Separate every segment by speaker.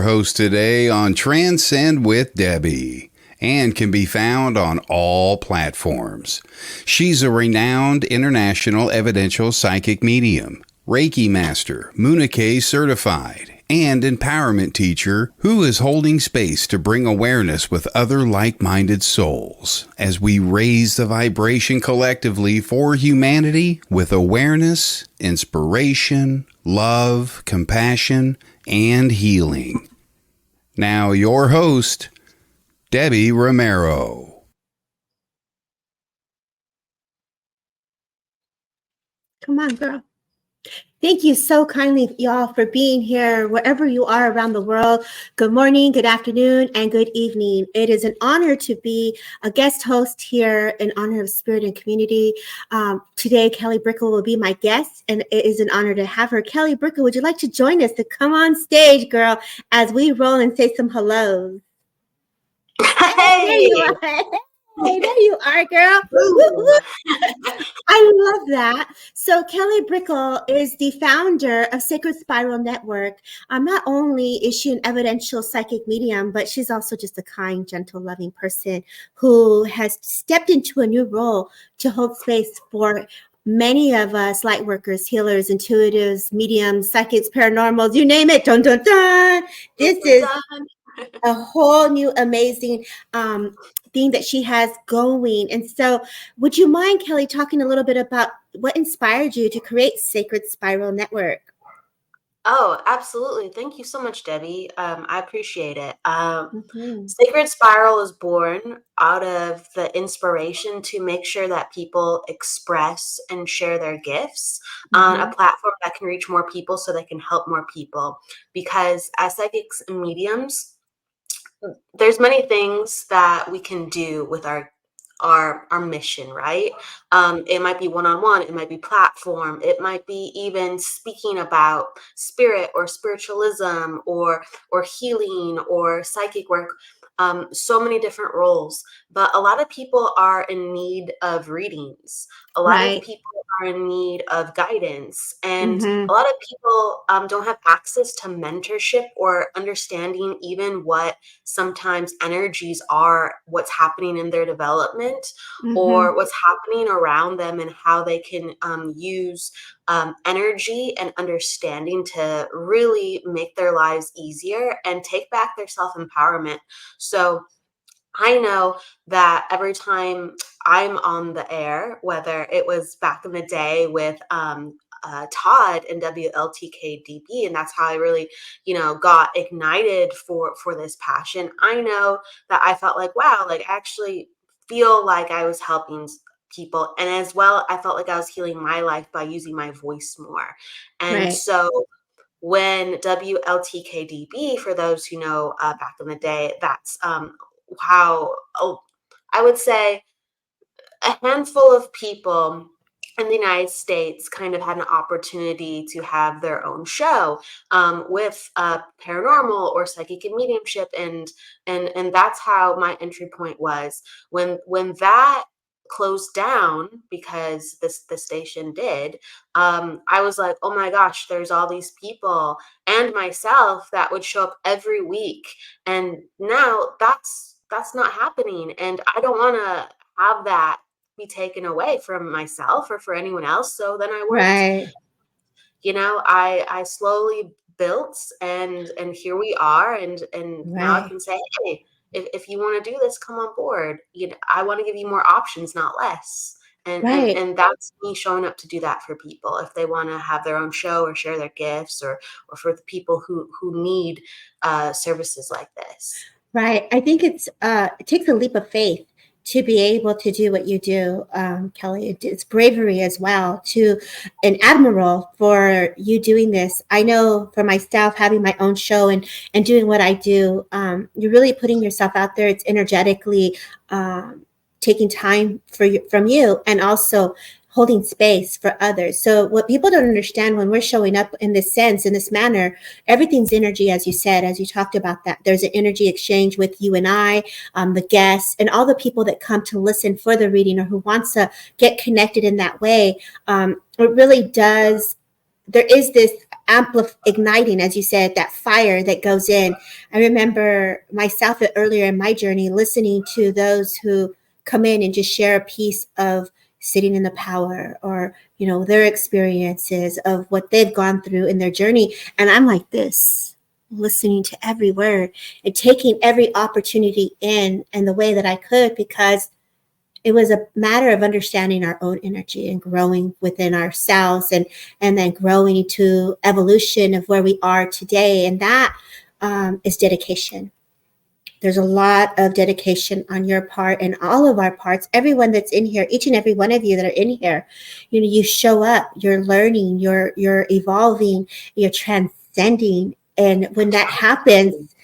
Speaker 1: Host today on Transcend with Debbie and can be found on all platforms. She's a renowned international evidential psychic medium, Reiki master, Munike certified, and empowerment teacher who is holding space to bring awareness with other like-minded souls as we raise the vibration collectively for humanity with awareness, inspiration, love, compassion, and healing. Now your host, Debbie Romero.
Speaker 2: Come on, girl. Thank you so kindly, y'all, for being here wherever you are around the world. Good morning, good afternoon, and good evening. It is an honor to be a guest host here in honor of Spirit and Community. Today, Kelly Brickel will be my guest, and it is an honor to have her. Kelly Brickel, would you like to join us to come on stage, girl, as we roll and say some hellos?
Speaker 3: Hey,
Speaker 2: there you are. Hey, there you are, girl. I love that. So Kelly Brickel is the founder of Sacred Spiral Network. Not only is she an evidential psychic medium, but she's also just a kind, gentle, loving person who has stepped into a new role to hold space for many of us light workers, healers, intuitives, mediums, psychics, paranormals, you name it. Dun, dun, dun. This is a whole new amazing thing that she has going. And so would you mind, Kelly, talking a little bit about what inspired you to create Sacred Spiral Network?
Speaker 3: Oh, absolutely. Thank you so much, Debbie. I appreciate it. Sacred Spiral is born out of the inspiration to make sure that people express and share their gifts on a platform that can reach more people so they can help more people. Because as psychics and mediums, there's many things that we can do with our mission, right? It might be one-on-one, it might be platform, it might be even speaking about spirit or spiritualism or healing or psychic work. So many different roles, but a lot of people are in need of readings. A lot of people are in need of guidance, and a lot of people don't have access to mentorship or understanding even what sometimes energies are, what's happening in their development or what's happening around them, and how they can use energy and understanding to really make their lives easier and take back their self-empowerment. So I know that every time I'm on the air, whether it was back in the day with Todd and WLTKDB, and that's how I really, got ignited for this passion. I know that I felt like, wow, like I actually feel like I was helping people, and as well, I felt like I was healing my life by using my voice more. And so when WLTKDB, for those who know back in the day, that's how I would say a handful of people in the United States kind of had an opportunity to have their own show with paranormal or psychic and mediumship, and that's how my entry point was. When that closed down, because the station did, I was like, oh my gosh, there's all these people and myself that would show up every week, and now that's not happening, and I don't want to have that be taken away from myself or for anyone else. So then I worked, I slowly built, and here we are. And now I can say, hey, if you want to do this, come on board. I want to give you more options, not less. And that's me showing up to do that for people if they want to have their own show or share their gifts, or for the people who need services like this.
Speaker 2: Right. I think it takes a leap of faith to be able to do what you do, Kelly. It's bravery as well, and admirable for you doing this. I know for myself, having my own show and doing what I do, you're really putting yourself out there. It's energetically taking time from you, and also holding space for others. So what people don't understand when we're showing up in this sense, in this manner, everything's energy, as you said, as you talked about that. There's an energy exchange with you and I, the guests, and all the people that come to listen for the reading or who wants to get connected in that way. It really does. There is this igniting, as you said, that fire that goes in. I remember myself earlier in my journey listening to those who come in and just share a piece of sitting in the power, or their experiences of what they've gone through in their journey, and I'm like this, listening to every word and taking every opportunity in the way that I could, because it was a matter of understanding our own energy and growing within ourselves, and then growing to evolution of where we are today. And that is dedication. There's a lot of dedication on your part and all of our parts, everyone that's in here, each and every one of you that are in here. You show up, you're learning, you're evolving, you're transcending. And when that happens,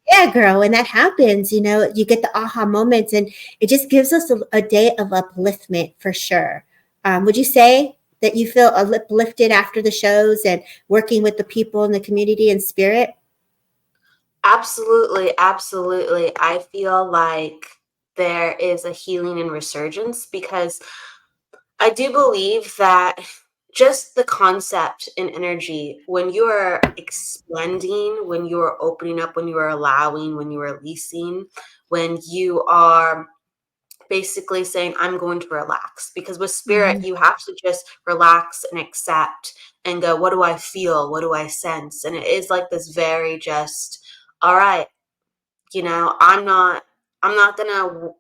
Speaker 2: yeah, girl, when that happens, you get the aha moments, and it just gives us a day of upliftment for sure. Would you say that you feel uplifted after the shows and working with the people in the community and spirit?
Speaker 3: Absolutely, absolutely. I feel like there is a healing and resurgence, because I do believe that just the concept in energy, when you are expanding, when you are opening up, when you are allowing, when you are releasing, when you are basically saying, I'm going to relax, because with spirit, you have to just relax and accept and go, what do I feel? What do I sense? And it is like this very just, all right, I'm not going to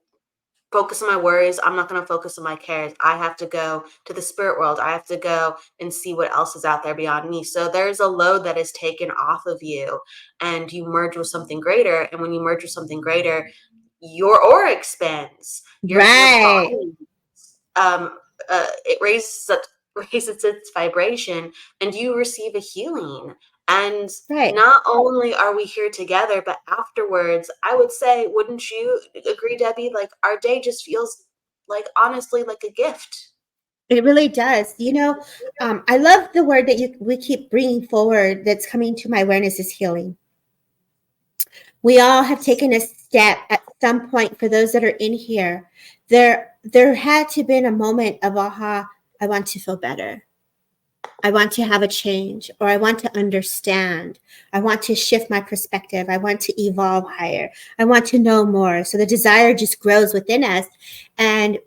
Speaker 3: focus on my worries. I'm not going to focus on my cares. I have to go to the spirit world. I have to go and see what else is out there beyond me. So there's a load that is taken off of you, and you merge with something greater. And when you merge with something greater, your aura expands. Your
Speaker 2: Right.
Speaker 3: body, it raises its vibration, and you receive a healing. And
Speaker 2: Right.
Speaker 3: not only are we here together, but afterwards, I would say, wouldn't you agree, Debbie? Like, our day just feels like, honestly, like a gift.
Speaker 2: It really does. I love the word that we keep bringing forward that's coming to my awareness is healing. We all have taken a step at some point. For those that are in here, there had to been a moment of aha, I want to feel better. I want to have a change, or I want to understand. I want to shift my perspective. I want to evolve higher. I want to know more. So the desire just grows within us. And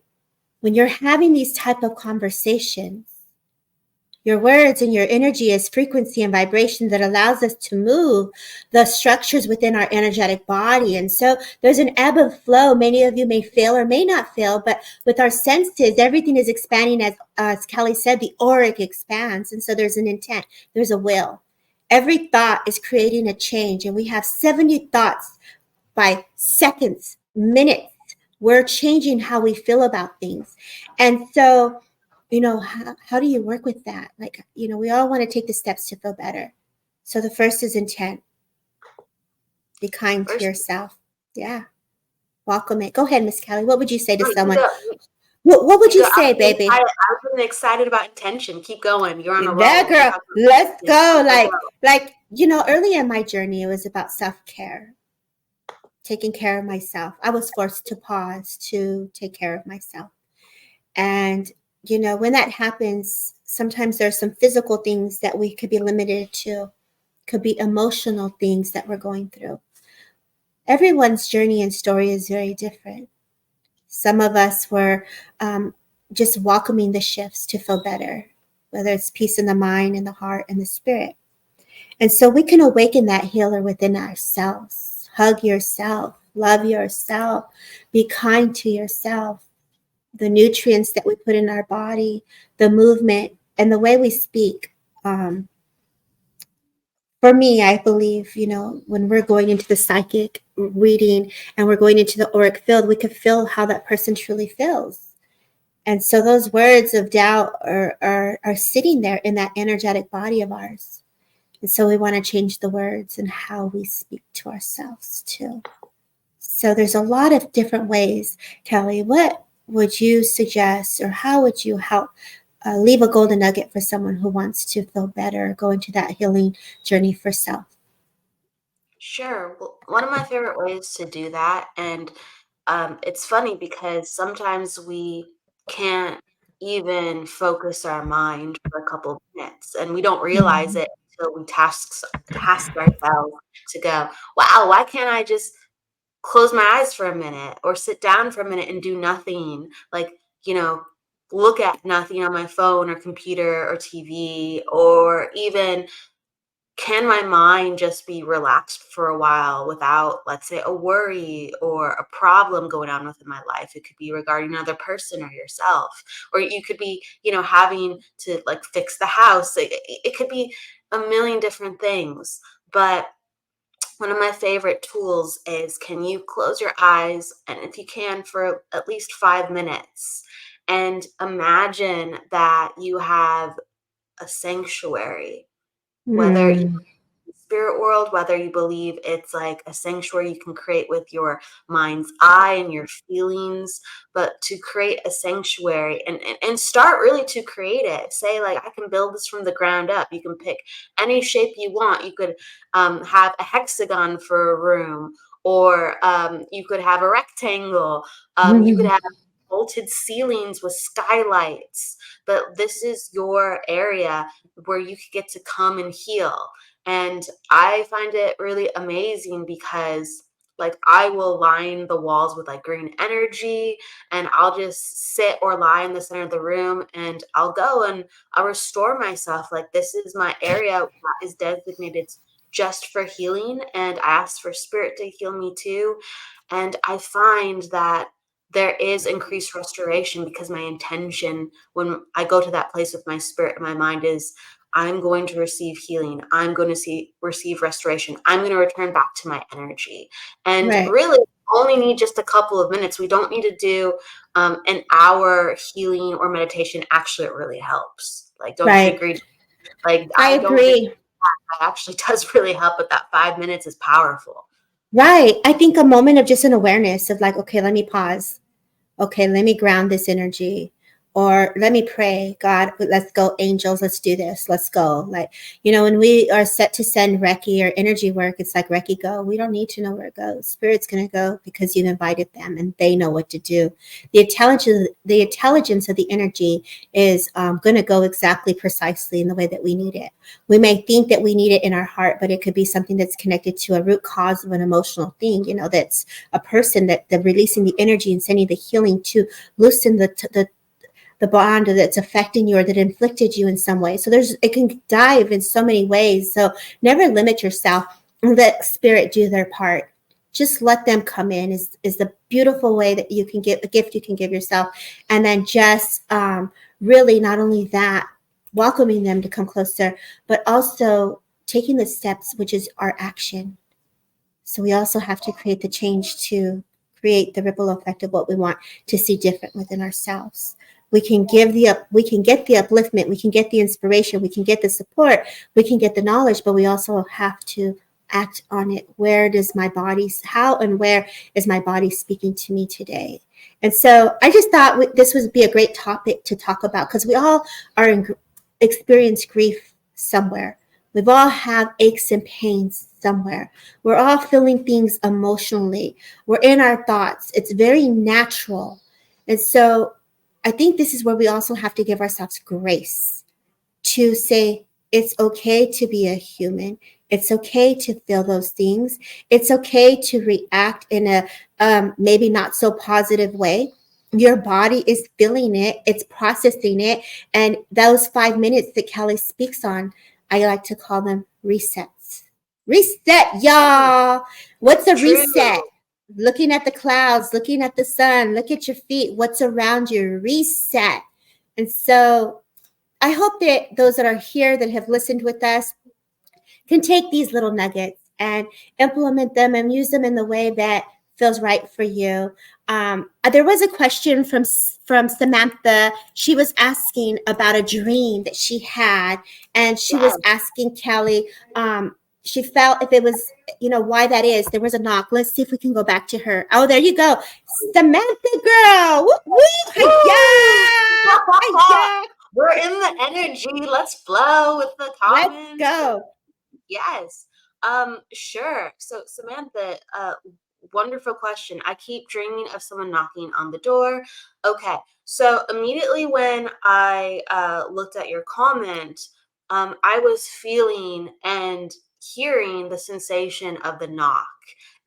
Speaker 2: when you're having these type of conversations, your words and your energy is frequency and vibration that allows us to move the structures within our energetic body. And so there's an ebb and flow. Many of you may feel or may not feel, but with our senses, everything is expanding. As Kelly said, the auric expands. And so there's an intent, there's a will. Every thought is creating a change. And we have 70 thoughts by seconds, minutes. We're changing how we feel about things. And so how do you work with that? Like, we all want to take the steps to feel better. So the first is intent. Be kind to yourself. Yeah. Welcome it. Go ahead, Miss Kelly. What would you say to someone? What would you say, baby?
Speaker 3: I've been excited about intention. Keep going. You're on a roll.
Speaker 2: That girl. Let's go. Like, early in my journey, it was about self-care. Taking care of myself. I was forced to pause to take care of myself. And when that happens, sometimes there's some physical things that we could be limited to, could be emotional things that we're going through. Everyone's journey and story is very different. Some of us were just welcoming the shifts to feel better, whether it's peace in the mind and the heart and the spirit. And so we can awaken that healer within ourselves. Hug yourself, love yourself, be kind to yourself. The nutrients that we put in our body, the movement, and the way we speak. For me, I believe, when we're going into the psychic reading and we're going into the auric field, we could feel how that person truly feels. And so those words of doubt are sitting there in that energetic body of ours. And so we want to change the words and how we speak to ourselves too. So there's a lot of different ways. Kelly, what would you suggest, or how would you help leave a golden nugget for someone who wants to feel better, go into that healing journey for self?
Speaker 3: Sure. Well, one of my favorite ways to do that, and it's funny because sometimes we can't even focus our mind for a couple of minutes, and we don't realize it until we task ourselves to go, wow, why can't I just close my eyes for a minute or sit down for a minute and do nothing? Like, look at nothing on my phone or computer or TV, or even can my mind just be relaxed for a while without, let's say, a worry or a problem going on within my life? It could be regarding another person or yourself, or you could be, having to like fix the house. It could be a million different things. But one of my favorite tools is, can you close your eyes, and if you can, for at least 5 minutes, and imagine that you have a sanctuary, whether spirit world, whether you believe it's like a sanctuary you can create with your mind's eye and your feelings, but to create a sanctuary and start really to create it. Say, like, I can build this from the ground up. You can pick any shape you want. You could have a hexagon for a room, or you could have a rectangle. You could have vaulted ceilings with skylights, but this is your area where you could get to come and heal. And I find it really amazing because, like, I will line the walls with like green energy, and I'll just sit or lie in the center of the room, and I'll go and I'll restore myself. Like, this is my area that is designated just for healing, and I ask for spirit to heal me too. And I find that there is increased restoration because my intention when I go to that place with my spirit and my mind is, I'm going to receive healing. I'm going to receive restoration. I'm going to return back to my energy. And really only need just a couple of minutes. We don't need to do an hour healing or meditation. Actually, it really helps. Like, don't you agree? Like,
Speaker 2: I agree.
Speaker 3: It actually does really help, but that 5 minutes is powerful.
Speaker 2: Right. I think a moment of just an awareness of like, okay, let me pause. Okay, let me ground this energy, or let me pray. God, let's go, angels, let's do this. Let's go. Like, when we are set to send Reiki or energy work, it's like, Reiki, go. We don't need to know where it goes. Spirit's going to go because you've invited them and they know what to do. The intelligence of the energy is going to go exactly precisely in the way that we need it. We may think that we need it in our heart, but it could be something that's connected to a root cause of an emotional thing, that's a person that they're releasing the energy and sending the healing to loosen the bond that's affecting you or that inflicted you in some way. So it can dive in so many ways. So never limit yourself. Let spirit do their part. Just let them come in is the beautiful way that you can give a gift you can give yourself. And then just really not only that, welcoming them to come closer, but also taking the steps, which is our action. So we also have to create the change to create the ripple effect of what we want to see different within ourselves. We can get the upliftment, we can get the inspiration, we can get the support, we can get the knowledge, but we also have to act on it. How and where is my body speaking to me today? And so I just thought this would be a great topic to talk about, because we all experience grief somewhere. We've all have aches and pains somewhere. We're all feeling things emotionally. We're in our thoughts. It's very natural. And so I think this is where we also have to give ourselves grace to say, it's okay to be a human. It's okay to feel those things. It's okay to react in a maybe not so positive way. Your body is feeling it. It's processing it. And those 5 minutes that Kelly speaks on, I like to call them resets. Reset, y'all. What's a reset? Looking at the clouds, looking at the sun, look at your feet, what's around you, reset. And so I hope that those that are here that have listened with us can take these little nuggets and implement them and use them in the way that feels right for you. There was a question from Samantha. She was asking about a dream that she had, and she was asking Kelly, she felt if it was, why that is. There was a knock. Let's see if we can go back to her. Oh, there you go. Samantha girl. Woo, woo. Hi-ya. Hi-ya.
Speaker 3: We're in the energy. Let's flow with the comments.
Speaker 2: Let's go.
Speaker 3: Yes. Sure. So Samantha, wonderful question. I keep dreaming of someone knocking on the door. Okay. So immediately when I looked at your comment, I was feeling and hearing the sensation of the knock,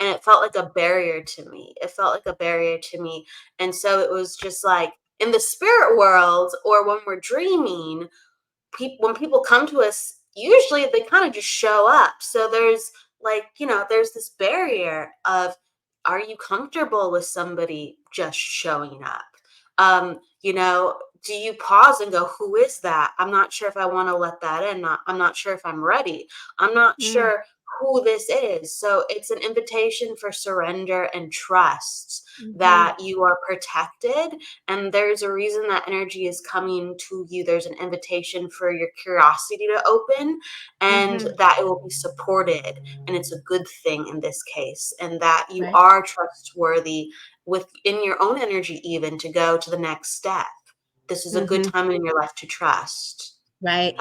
Speaker 3: and it felt like a barrier to me. It felt like a barrier to me. And so it was just like in the spirit world, or when we're dreaming, when people come to us, usually they kind of just show up. So there's like, there's this barrier of, are you comfortable with somebody just showing up? Do you pause and go, who is that? I'm not sure if I want to let that in. I'm not sure if I'm ready. I'm not sure who this is. So it's an invitation for surrender and trust that you are protected, and there's a reason that energy is coming to you. There's an invitation for your curiosity to open, and that it will be supported, and it's a good thing in this case, and that you are trustworthy within your own energy, even to go to the next step. This is a good time in your life to trust.
Speaker 2: Right.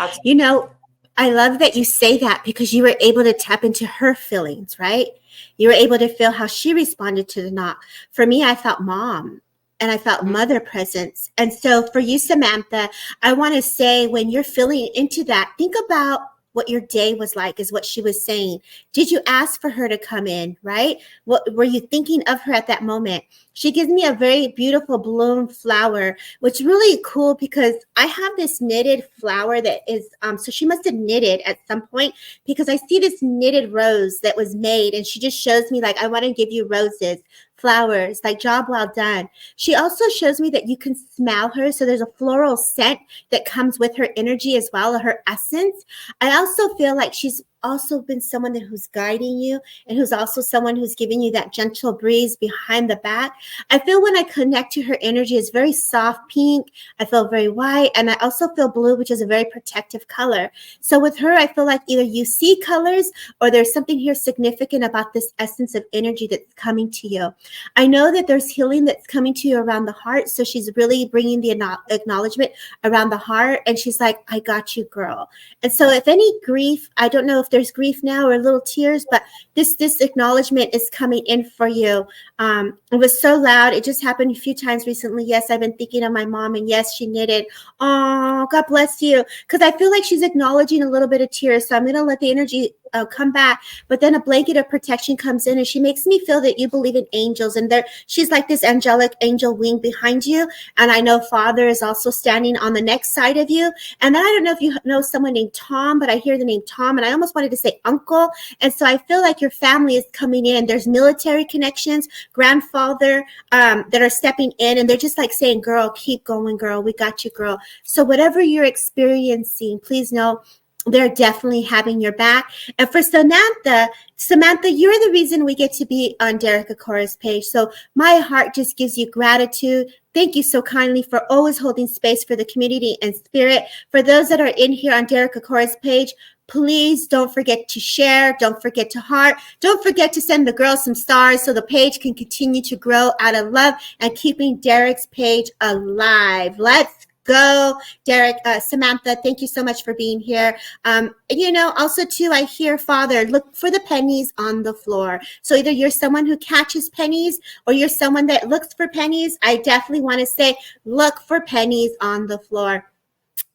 Speaker 2: I love that you say that, because you were able to tap into her feelings, right? You were able to feel how she responded to the knock. For me, I felt mom, and I felt mother presence. And so for you, Samantha, I want to say, when you're feeling into that, think about what your day was like, is what she was saying. Did you ask for her to come in, right? What were you thinking of her at that moment? She gives me a very beautiful bloom flower, which is really cool, because I have this knitted flower that is, so she must have knitted at some point, because I see this knitted rose that was made, and she just shows me like, I want to give you roses, flowers, like job well done. She also shows me that you can smell her. So there's a floral scent that comes with her energy as well, her essence. I also feel like she's also been someone who's guiding you, and who's also someone who's giving you that gentle breeze behind the back. I feel when I connect to her energy, it's very soft pink. I feel very white, and I also feel blue, which is a very protective color. So with her, I feel like either you see colors, or there's something here significant about this essence of energy that's coming to you. I know that there's healing that's coming to you around the heart. So she's really bringing the acknowledgement around the heart. And she's like, I got you, girl. And so if any grief, I don't know if there's grief now or little tears, but this acknowledgement is coming in for you. It was so loud. It just happened a few times recently. Yes, I've been thinking of my mom, and yes, she knitted. Oh, God bless you. Because I feel like she's acknowledging a little bit of tears. So I'm going to let the energy come back. But then a blanket of protection comes in, and she makes me feel that you believe in angels, and she's like this angelic angel wing behind you. And I know Father is also standing on the next side of you. And then I don't know if you know someone named Tom, but I hear the name Tom, and I almost wanted to say uncle. And so I feel like your family is coming in. There's military connections, grandfather that are stepping in, and they're just like saying, girl, keep going, girl. We got you, girl. So whatever you're experiencing, please know they're definitely having your back. And for Samantha, you're the reason we get to be on Derek Akora's page. So my heart just gives you gratitude. Thank you so kindly for always holding space for the community and spirit. For those that are in here on Derek Akora's page, please don't forget to share. Don't forget to heart. Don't forget to send the girls some stars so the page can continue to grow out of love and keeping Derek's page alive. Let's go, Derek. Samantha, thank you so much for being here. Also too, I hear, Father, look for the pennies on the floor. So either you're someone who catches pennies, or you're someone that looks for pennies. I definitely want to say, look for pennies on the floor.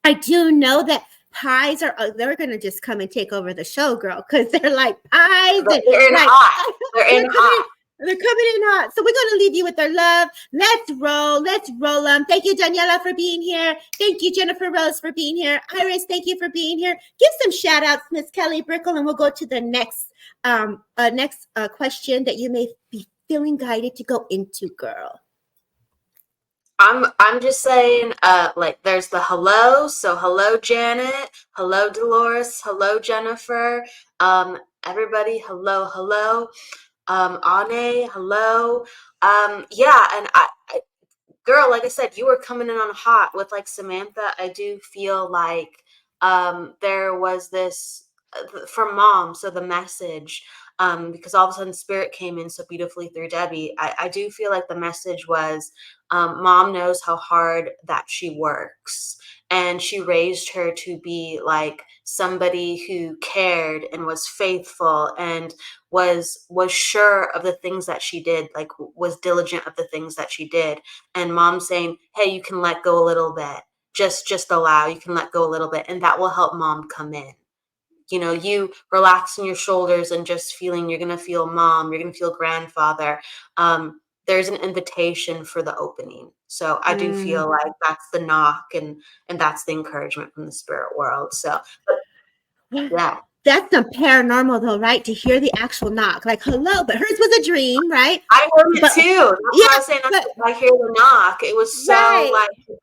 Speaker 2: I do know that pies they're going to just come and take over the show, girl, because they're like pies.
Speaker 3: They're in hot. They're in hot.
Speaker 2: They're coming in hot. So we're going to leave you with their love. Let's roll. Let's roll them. Thank you, Daniela, for being here. Thank you, Jennifer Rose, for being here. Iris, thank you for being here. Give some shout outs, Miss Kelly Brickel, and we'll go to the next question that you may be feeling guided to go into, girl.
Speaker 3: I'm just saying, there's the hello. So hello, Janet. Hello, Dolores. Hello, Jennifer. Everybody, hello. Ane, hello. Yeah, and I girl, like I said, you were coming in on hot with like Samantha. I do feel like there was this for mom. So the message, because all of a sudden spirit came in so beautifully through Debbie. I do feel like the message was mom knows how hard that she works. And she raised her to be like somebody who cared and was faithful and was sure of the things that she did, like was diligent of the things that she did. And mom saying, hey, you can let go a little bit. just allow. You can let go a little bit, and that will help mom come in. You know, you relaxing your shoulders and just feeling, you're going to feel mom, you're going to feel grandfather. There's an invitation for the opening. So I do feel like that's the knock, and that's the encouragement from the spirit world. So, yeah.
Speaker 2: That's some paranormal though, right? To hear the actual knock, like hello, but hers was a dream, right?
Speaker 3: I heard it too. That's what I was saying. I hear the knock. It was so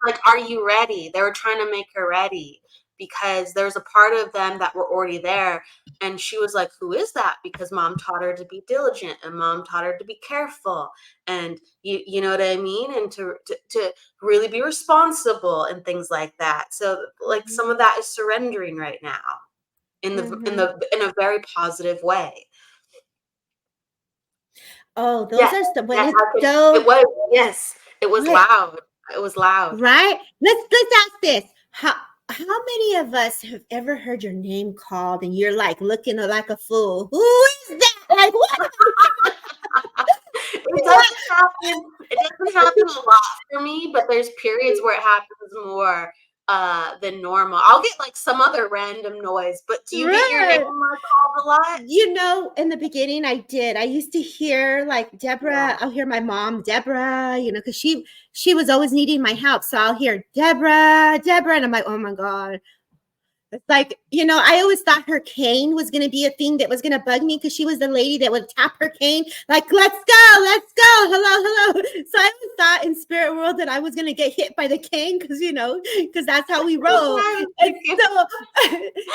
Speaker 3: like, are you ready? They were trying to make her ready, because there's a part of them that were already there. And she was like, who is that? Because mom taught her to be diligent, and mom taught her to be careful. And you know what I mean? And to really be responsible and things like that. So like some of that is surrendering right now in a very positive way.
Speaker 2: Oh, those are the when
Speaker 3: it was loud. It was loud.
Speaker 2: Right? Let's ask this. How many of us have ever heard your name called and you're like looking like a fool? Who is that? Like what?
Speaker 3: It doesn't happen a lot for me, but there's periods where it happens more than normal. I'll get like some other random noise, but do you get your name called a lot?
Speaker 2: You know, in the beginning I did. I used to hear like Deborah. I'll hear my mom, Deborah, you know, because she was always needing my help. So I'll hear Deborah, and I'm like, oh my God. It's like, you know, I always thought her cane was going to be a thing that was going to bug me, because she was the lady that would tap her cane like, let's go, hello. So I always thought in spirit world that I was going to get hit by the cane, because, you know, because that's how we roll. And so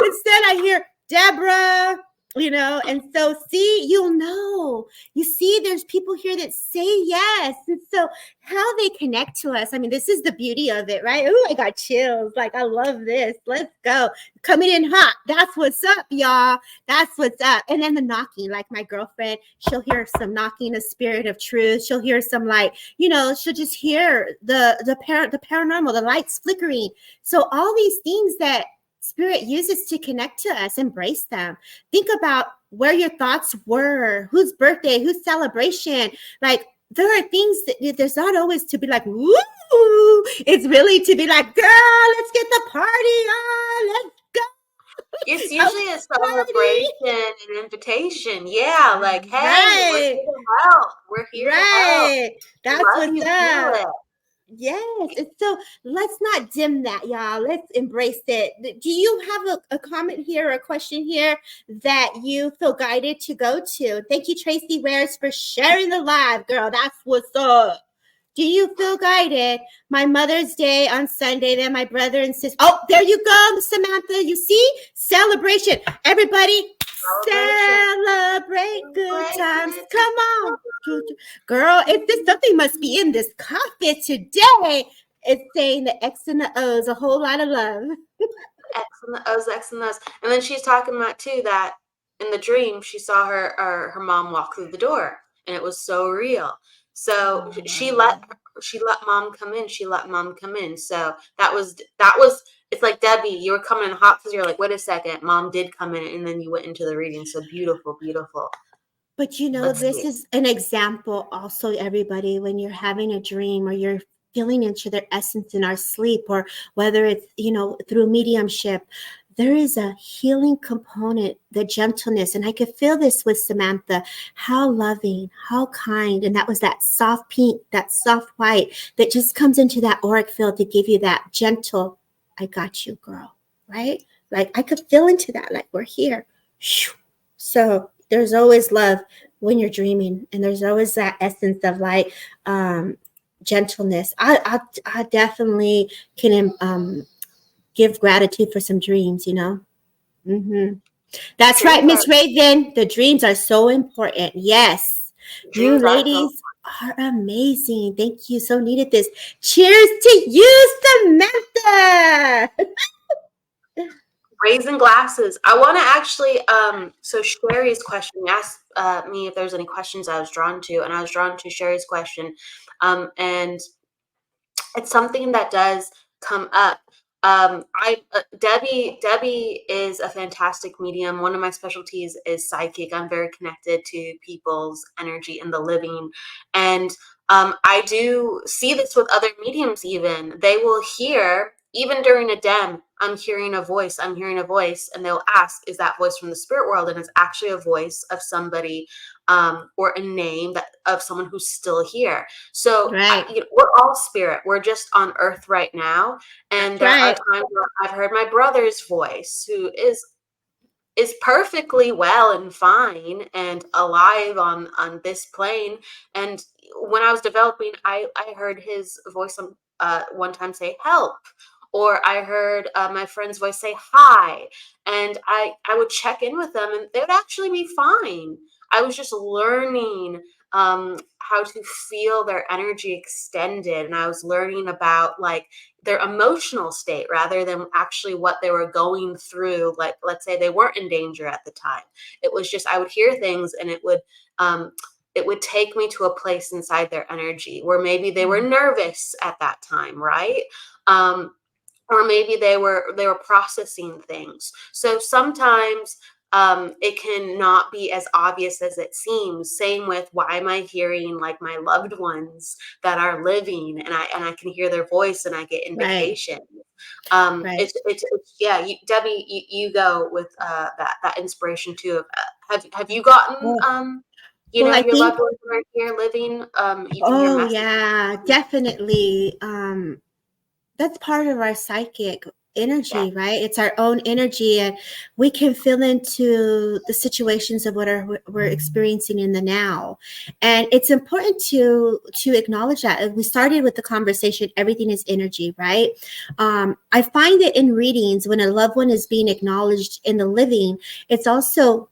Speaker 2: instead I hear Deborah, you know, and so see, you'll know. You see, there's people here that say yes. And so how they connect to us, I mean, this is the beauty of it, right? Oh, I got chills. Like, I love this. Let's go. Coming in hot. That's what's up, y'all. That's what's up. And then the knocking, like my girlfriend, she'll hear some knocking, a spirit of truth. She'll hear some, like, you know, she'll just hear the paranormal, the lights flickering. So all these things that spirit uses to connect to us, embrace them. Think about where your thoughts were, whose birthday, whose celebration. Like, there are things that there's not always to be like, woo. It's really to be like, girl, let's get the party on. Let's go.
Speaker 3: It's usually a celebration, an invitation. Yeah, like, hey, we're here to help. We're here to help.
Speaker 2: That's what's up. Yes. And so let's not dim that, y'all. Let's embrace it. Do you have a comment here or a question here that you feel guided to go to? Thank you, Tracy Wares, for sharing the live, girl. That's what's up. Do you feel guided? My Mother's Day on Sunday, then my brother and sister. Oh, there you go, Samantha. You see? Celebration. Everybody celebrate good times. Come on. Girl, something must be in this coffee today. It's saying the X and the O's, a whole lot of love.
Speaker 3: X and the O's, X and the O's. And then she's talking about too that in the dream she saw her mom walk through the door, and it was so real. So she let mom come in. She let mom come in. So that was. It's like, Debbie, you were coming in hot because you're like, wait a second, mom did come in, and then you went into the reading. So beautiful, beautiful.
Speaker 2: But you know, this is an example also, everybody, when you're having a dream or you're feeling into their essence in our sleep, or whether it's, you know, through mediumship, there is a healing component, the gentleness. And I could feel this with Samantha, how loving, how kind. And that was that soft pink, that soft white that just comes into that auric field to give you that gentle, I got you, girl, right? Like I could feel into that, like we're here. So there's always love when you're dreaming, and there's always that essence of like gentleness. I definitely can give gratitude for some dreams, you know. That's right, Miss Raven. The dreams are so important. Yes, you ladies are amazing. Thank you. So needed this. Cheers to you, Samantha.
Speaker 3: Raising glasses. I want to actually, so Sherry's question asked me if there's any questions I was drawn to, and I was drawn to Sherry's question. And it's something that does come up. Debbie is a fantastic medium. One of my specialties is psychic. I'm very connected to people's energy in the living. And I do see this with other mediums even. They will hear even during a dem, I'm hearing a voice, and they'll ask, is that voice from the spirit world? And it's actually a voice of somebody, or a name of someone who's still here. So
Speaker 2: Right.
Speaker 3: we're all spirit. We're just on earth right now. And
Speaker 2: That's
Speaker 3: there are
Speaker 2: right.
Speaker 3: times where I've heard my brother's voice, who is perfectly well and fine and alive on this plane. And when I was developing, I heard his voice one time say help, or I heard my friend's voice say hi, and I would check in with them and they would actually be fine. I was just learning how to feel their energy extended, and I was learning about like their emotional state rather than actually what they were going through. Like, let's say they weren't in danger at the time. It was just, I would hear things and it would take me to a place inside their energy where maybe they were nervous at that time, right? Or maybe they were processing things. So sometimes it can not be as obvious as it seems. Same with, why am I hearing like my loved ones that are living, and I can hear their voice and I get
Speaker 2: Right.
Speaker 3: indication.
Speaker 2: Right.
Speaker 3: It's yeah. Debbie, you go with that inspiration too. Of, have you gotten
Speaker 2: Well, well, I
Speaker 3: your
Speaker 2: think,
Speaker 3: loved ones right here living? You can hear
Speaker 2: oh
Speaker 3: messages.
Speaker 2: yeah, definitely. That's part of our psychic
Speaker 3: Yeah.
Speaker 2: energy, right? It's our own energy, and we can feel into the situations of what we're experiencing in the now. And it's important to acknowledge that. We started with the conversation, everything is energy, right? I find that in readings, when a loved one is being acknowledged in the living, it's also,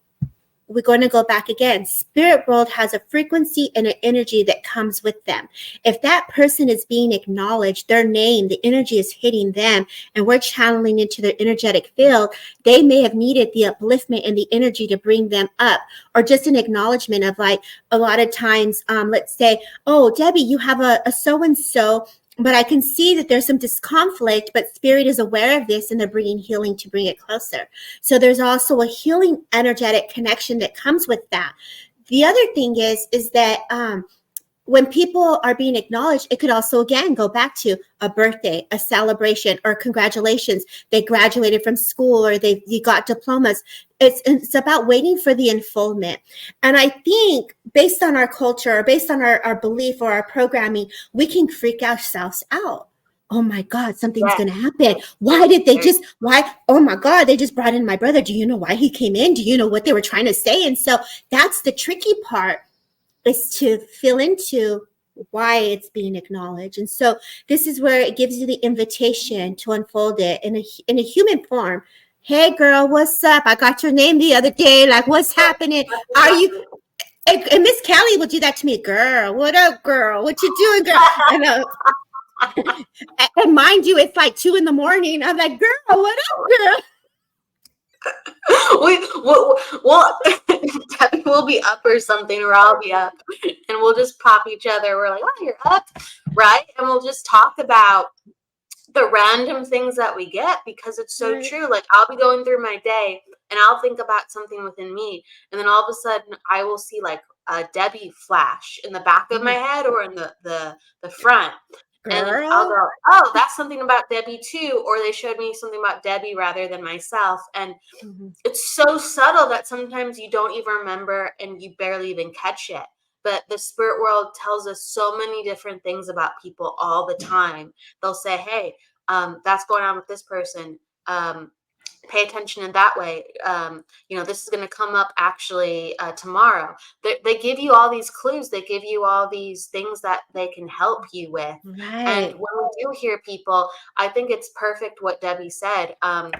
Speaker 2: we're going to go back again. Spirit world has a frequency and an energy that comes with them. If that person is being acknowledged, their name, the energy is hitting them, and we're channeling into their energetic field, they may have needed the upliftment and the energy to bring them up, or just an acknowledgement of, like, a lot of times, let's say, oh, Debbie, you have a so-and-so, but I can see that there's some disconflict, but spirit is aware of this and they're bringing healing to bring it closer. So there's also a healing energetic connection that comes with that. The other thing is that when people are being acknowledged, it could also, again, go back to a birthday, a celebration, or congratulations. They graduated from school, or they got diplomas. It's about waiting for the unfoldment. And I think based on our culture, or based on our belief or our programming, we can freak ourselves out. Oh my God, something's
Speaker 3: Yeah.
Speaker 2: going to happen. Why did they just, why? Oh my God, they just brought in my brother. Do you know why he came in? Do you know what they were trying to say? And so that's the tricky part, is to feel into why it's being acknowledged. And so this is where it gives you the invitation to unfold it in a human form. Hey girl, what's up? I got your name the other day. Like, what's happening? Are you? And Miss Kelly will do that to me. Girl, what up, girl? What you doing, girl? And and mind you, it's like 2 a.m. I'm like, girl, what up, girl?
Speaker 3: We'll Debbie will be up or something, or I'll be up, and we'll just pop each other. We're like, oh, you're up, right? And we'll just talk about the random things that we get, because it's so true. Like, I'll be going through my day and I'll think about something within me, and then all of a sudden I will see like a Debbie flash in the back of my head or in the front. And I'll
Speaker 2: Girl.
Speaker 3: go, oh, that's something about Debbie too. Or they showed me something about Debbie rather than myself. And it's so subtle that sometimes you don't even remember and you barely even catch it. But the spirit world tells us so many different things about people all the time. They'll say, hey, that's going on with this person. Pay attention in that way. This is going to come up actually tomorrow. They give you all these clues. They give you all these things that they can help you with. And
Speaker 2: Right.
Speaker 3: when we do hear people, I think it's perfect what Debbie said.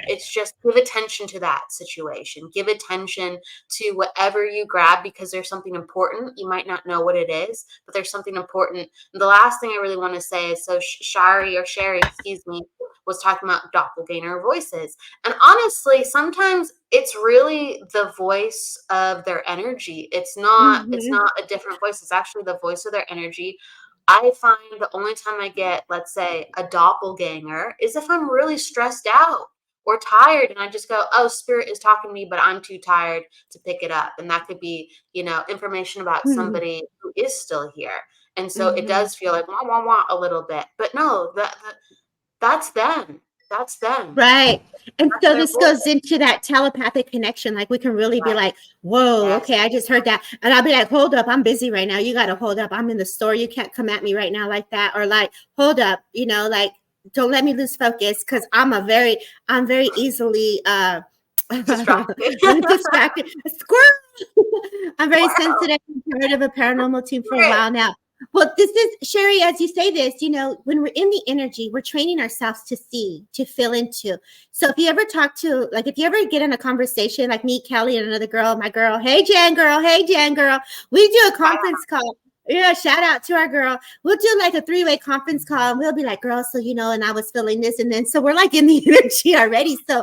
Speaker 3: It's just give attention to that situation. Give attention to whatever you grab, because there's something important. You might not know what it is, but there's something important. And the last thing I really want to say is, so Sherry, excuse me, was talking about doppelganger voices. And honestly, sometimes it's really the voice of their energy. It's not a different voice. It's actually the voice of their energy. I find the only time I get, let's say, a doppelganger is if I'm really stressed out or tired, and I just go, oh, spirit is talking to me, but I'm too tired to pick it up. And that could be, information about somebody who is still here. And so it does feel like wah, wah, wah a little bit. But no, that's them. That's them.
Speaker 2: Right. And
Speaker 3: That's
Speaker 2: so
Speaker 3: their
Speaker 2: this
Speaker 3: voice.
Speaker 2: goes into that telepathic connection. Like we can really be like, whoa,
Speaker 3: Yes.
Speaker 2: okay, I just heard that. And I'll be like, hold up, I'm busy right now. You got to hold up. I'm in the store. You can't come at me right now like that. Or like, hold up, you know, like, don't let me lose focus because I'm very easily distracted. Squirrel. I'm very sensitive and part of a paranormal team for a while now. Well, this is, Sherry, as you say this, you know, when we're in the energy, we're training ourselves to see, to feel into. So if you ever talk to, like, if you ever get in a conversation, like me, Kelly, and another girl, my girl, hey, Jan girl, we do a conference call. Yeah, shout out to our girl. We'll do like a 3-way conference call and we'll be like, girl, so, you know, and I was feeling this. And then, so we're like in the energy already. So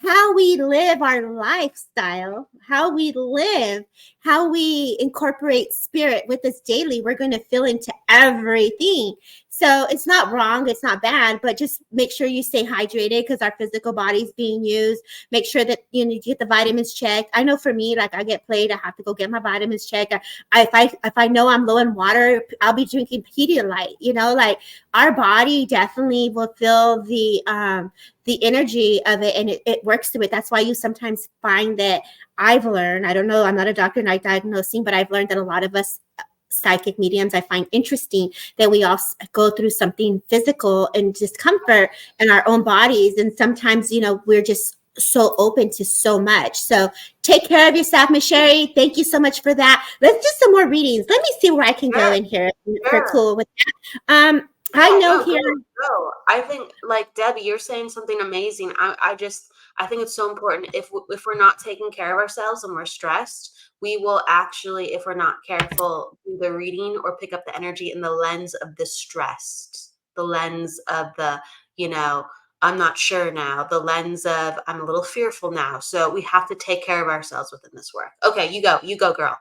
Speaker 2: how we live our lifestyle, how we live, how we incorporate spirit with us daily, we're going to feel into everything. So it's not wrong, it's not bad, but just make sure you stay hydrated because our physical body's being used. Make sure that you get the vitamins checked. I know for me, like I get played, I have to go get my vitamins checked. If I know I'm low in water, I'll be drinking Pedialyte. You know, like our body definitely will feel the energy of it, and it works through it. That's why you sometimes find that I've learned, I don't know, I'm not a doctor, not diagnosing, but I've learned that a lot of us psychic mediums, I find interesting that we all go through something physical and discomfort in our own bodies. And sometimes, you know, we're just so open to so much. So take care of yourself, Miss Sherry. Thank you so much for that. Let's do some more readings. Let me see where I can go in here. For cool with that. I know here.
Speaker 3: No, I think like Debbie, you're saying something amazing. I think it's so important. If we're not taking care of ourselves and we're stressed, we will actually, if we're not careful, do the reading or pick up the energy in the lens of the stressed, the lens of the, you know, I'm not sure now, the lens of I'm a little fearful now. So we have to take care of ourselves within this work. Okay, you go, girl.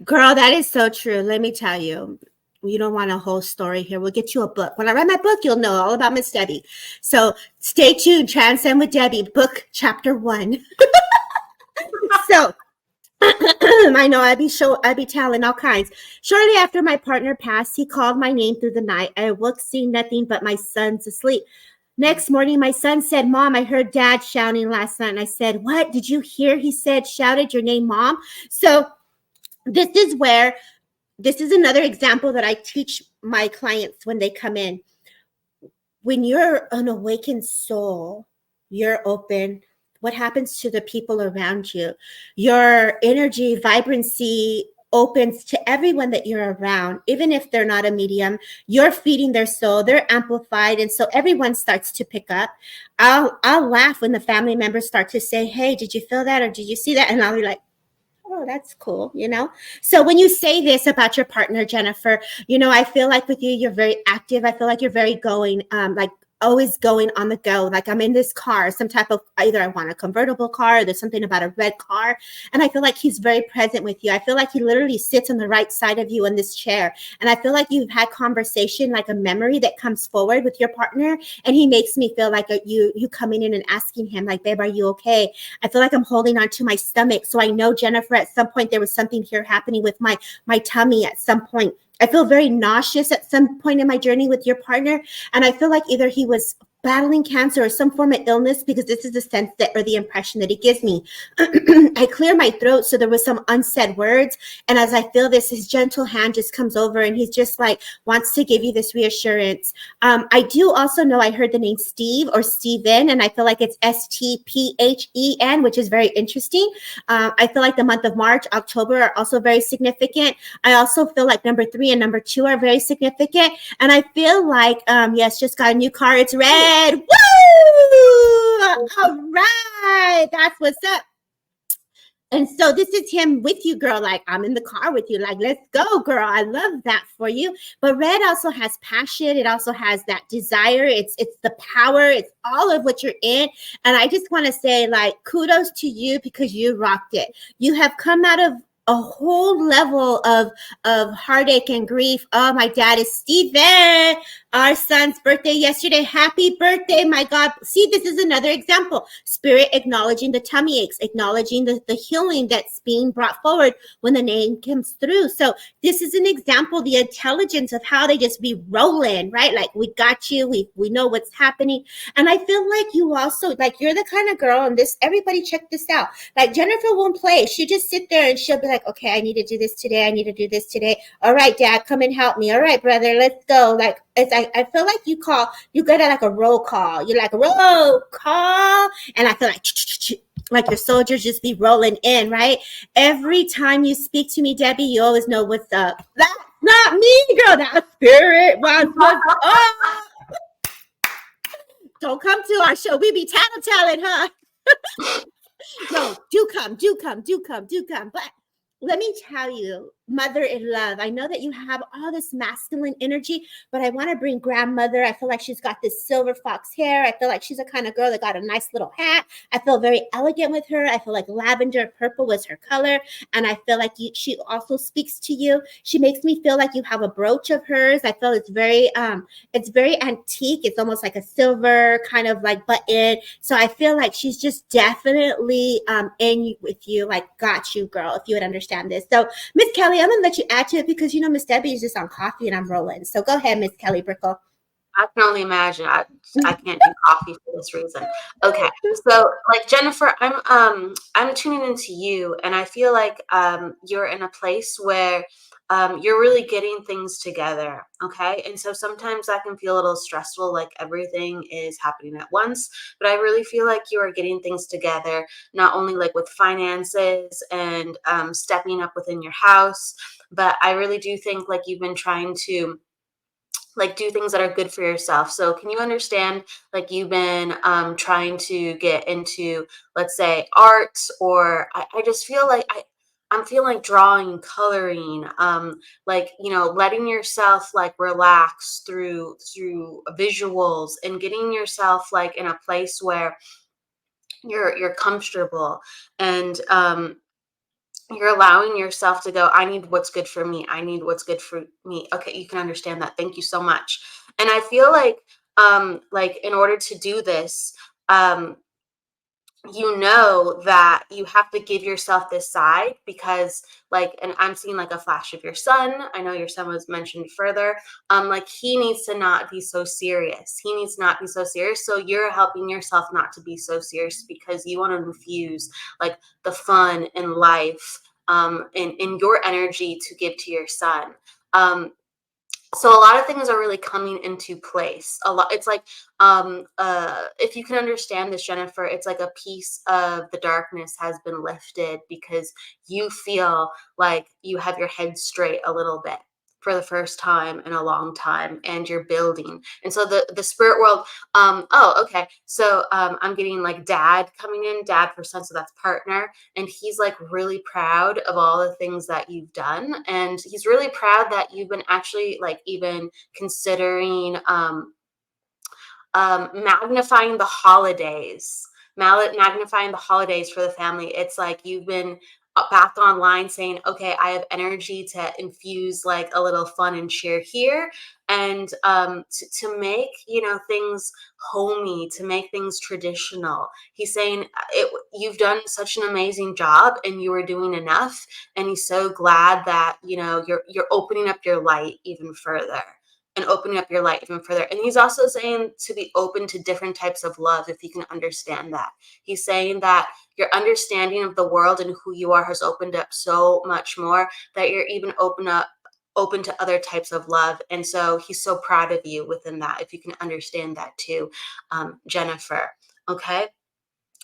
Speaker 2: Girl, that is so true. Let me tell you. You don't want a whole story here. We'll get you a book. When I write my book, you'll know all about Miss Debbie. So stay tuned. Transcend with Debbie, book chapter 1. So I know I'd be telling all kinds. Shortly after my partner passed, he called my name through the night. I awoke seeing nothing but my son's asleep. Next morning, my son said, Mom, I heard Dad shouting last night. And I said, what? Did you hear? He said, shouted your name, Mom. So this is another example that I teach my clients when they come in. When you're an awakened soul, you're open. What happens to the people around you? Your energy, vibrancy opens to everyone that you're around. Even if they're not a medium, you're feeding their soul, they're amplified. And so everyone starts to pick up. I'll laugh when the family members start to say, hey, did you feel that? Or did you see that? And I'll be like, oh, that's cool, you know? So when you say this about your partner, Jennifer, you know, I feel like with you, you're very active. I feel like you're very going, like always going on the go. Like I'm in this car, some type of, either I want a convertible car, or there's something about a red car. And I feel like he's very present with you. I feel like he literally sits on the right side of you in this chair. And I feel like you've had conversation, like a memory that comes forward with your partner. And he makes me feel like you coming in and asking him like, babe, are you okay? I feel like I'm holding on to my stomach. So I know, Jennifer, at some point there was something here happening with my tummy at some point. I feel very nauseous at some point in my journey with your partner. And I feel like either he was battling cancer or some form of illness, because this is the sense that, or the impression that he gives me. I clear my throat, so there was some unsaid words. And as I feel this, his gentle hand just comes over and he's just like, wants to give you this reassurance. I do also know I heard the name Steve or Steven, and I feel like it's Stphen, which is very interesting. I feel like the month of March, October are also very significant. I also feel like number 3 and number 2 are very significant. And I feel like, yes, just got a new car. It's red. Woo! All right. That's what's up. And so this is him with you, girl. Like, I'm in the car with you. Like, let's go, girl. I love that for you. But red also has passion. It also has that desire. It's the power. It's all of what you're in. And I just want to say, like, kudos to you because you rocked it. You have come out of a whole level of heartache and grief. Oh, my dad is Steven, our son's birthday yesterday. Happy birthday, my God. See, this is another example. Spirit acknowledging the tummy aches, acknowledging the healing that's being brought forward when the name comes through. So this is an example, the intelligence of how they just be rolling, right? Like, we got you, we know what's happening. And I feel like you also, like, you're the kind of girl, and this, everybody check this out. Like, Jennifer won't play. She just sit there and she'll be like, okay, I need to do this today. I need to do this today. All right, Dad, come and help me. All right, brother, let's go. Like, it's like, I feel like you get like a roll call. You're like, roll call. And I feel like your soldiers just be rolling in, right? Every time you speak to me, Debbie, you always know what's up. That's not me, girl. That spirit wants what's up. Don't come to our show. We be tattletelling, huh? No, do come. But let me tell you, mother in love, I know that you have all this masculine energy, but I want to bring grandmother. I feel like she's got this silver fox hair. I feel like she's the kind of girl that got a nice little hat. I feel very elegant with her. I feel like lavender purple was her color. And I feel like she also speaks to you. She makes me feel like you have a brooch of hers. I feel it's very antique. It's almost like a silver kind of like button. So I feel like she's just definitely in with you, like, got you, girl, if you would understand this. So Miss Kelly, I'm gonna let you add to it because you know Miss Debbie is just on coffee and I'm rolling. So go ahead, Miss Kelly Brickel.
Speaker 3: I can only imagine. I can't do coffee for this reason. Okay, so like Jennifer, I'm tuning into you, and I feel like you're in a place where you're really getting things together. Okay, and so sometimes that can feel a little stressful, like everything is happening at once. But I really feel like you are getting things together, not only like with finances and stepping up within your house, but I really do think like you've been trying to like do things that are good for yourself. So can you understand like you've been trying to get into, let's say, arts, or I just feel like I'm feeling like drawing, coloring, like, you know, letting yourself like relax through visuals and getting yourself like in a place where you're comfortable, and you're allowing yourself to go, I need what's good for me. I need what's good for me. Okay, you can understand that. Thank you so much. And I feel like in order to do this, you know that you have to give yourself this side, because like, and I'm seeing like a flash of your son. I know your son was mentioned further. Like he needs to not be so serious. He needs to not be so serious. So you're helping yourself not to be so serious because you want to infuse like the fun in life, in your energy to give to your son. So a lot of things are really coming into place. A lot, it's like if you can understand this, Jennifer, it's like a piece of the darkness has been lifted because you feel like you have your head straight a little bit for the first time in a long time, and you're building. And so the spirit world, oh, okay, so I'm getting like dad coming in, dad for son, so that's partner, and he's like really proud of all the things that you've done, and he's really proud that you've been actually like even considering magnifying the holidays, magnifying the holidays for the family. It's like you've been back online saying, okay, I have energy to infuse like a little fun and cheer here, and to make, you know, things homey, to make things traditional. He's saying you've done such an amazing job and you were doing enough, and he's so glad that, you know, you're opening up your light even further, and opening up your light even further. And he's also saying to be open to different types of love, if you can understand that. He's saying that your understanding of the world and who you are has opened up so much more that you're even open to other types of love. And so he's so proud of you within that, if you can understand that too, Jennifer. Okay.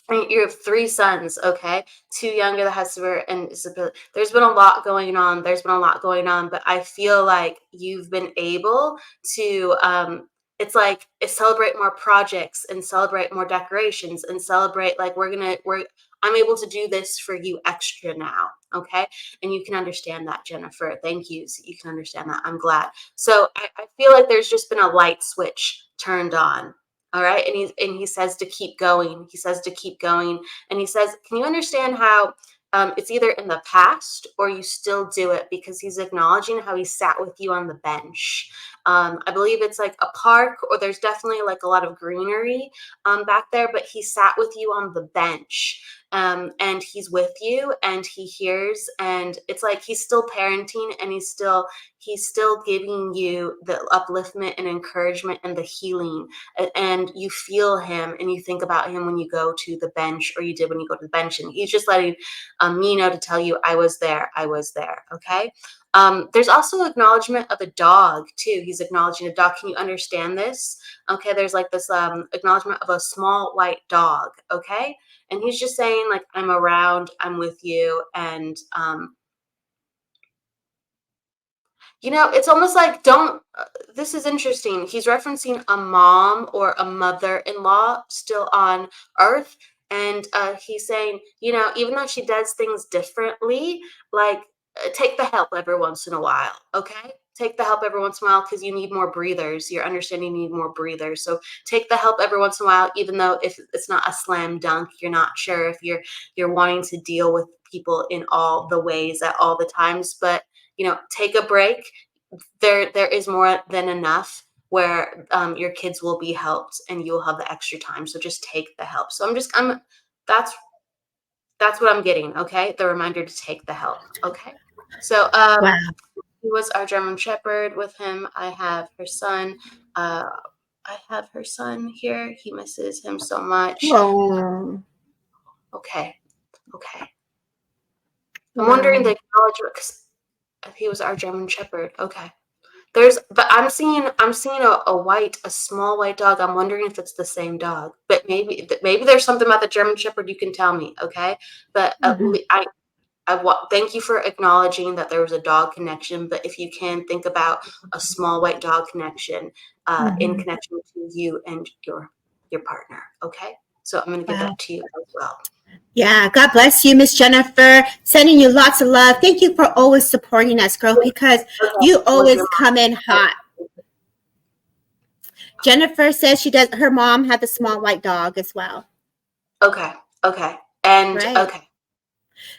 Speaker 3: And you have 3 sons, okay? 2 younger that has severe and disability. There's been a lot going on. But I feel like you've been able to, it's like celebrate more projects and celebrate more decorations and celebrate like I'm able to do this for you extra now, okay? And you can understand that, Jennifer. Thank you. So you can understand that. I'm glad. So I feel like there's just been a light switch turned on. All right. And he says to keep going. He says to keep going. And he says, can you understand how it's either in the past or you still do it, because he's acknowledging how he sat with you on the bench. I believe it's like a park, or there's definitely like a lot of greenery back there, but he sat with you on the bench. And he's with you and he hears, and it's like he's still parenting, and he's still giving you the upliftment and encouragement and the healing. And you feel him and you think about him when you go to the bench, or you did when you go to the bench, and he's just letting me know to tell you, I was there. Okay. There's also acknowledgement of a dog too. He's acknowledging a dog. Can you understand this? Okay. There's like this acknowledgement of a small white dog. Okay. And he's just saying, like, I'm around, I'm with you. And, it's almost like, this is interesting. He's referencing a mom or a mother-in-law still on earth. And he's saying, even though she does things differently, like, take the help every once in a while. Okay. Take the help every once in a while, because you need more breathers. Your understanding need more breathers. So take the help every once in a while, even though if it's not a slam dunk, you're not sure if you're wanting to deal with people in all the ways at all the times. But take a break. There is more than enough where your kids will be helped and you'll have the extra time. So just take the help. So that's what I'm getting. Okay. The reminder to take the help. Okay. So,
Speaker 2: wow.
Speaker 3: He was our German Shepherd. With him, I have her son. Here. He misses him so much.
Speaker 2: Oh.
Speaker 3: Okay. I'm wondering the acknowledgement, because he was our German Shepherd. Okay. But I'm seeing a small white dog. I'm wondering if it's the same dog. But maybe there's something about the German Shepherd you can tell me. Okay. But thank you for acknowledging that there was a dog connection, but if you can think about a small white dog connection in connection to you and your partner. Okay. So I'm going to give that to you as well.
Speaker 2: Yeah. God bless you, Miss Jennifer. Sending you lots of love. Thank you for always supporting us, girl, because you always come in hot. Jennifer says her mom had the small white dog as well.
Speaker 3: Okay. And
Speaker 2: right.
Speaker 3: Okay.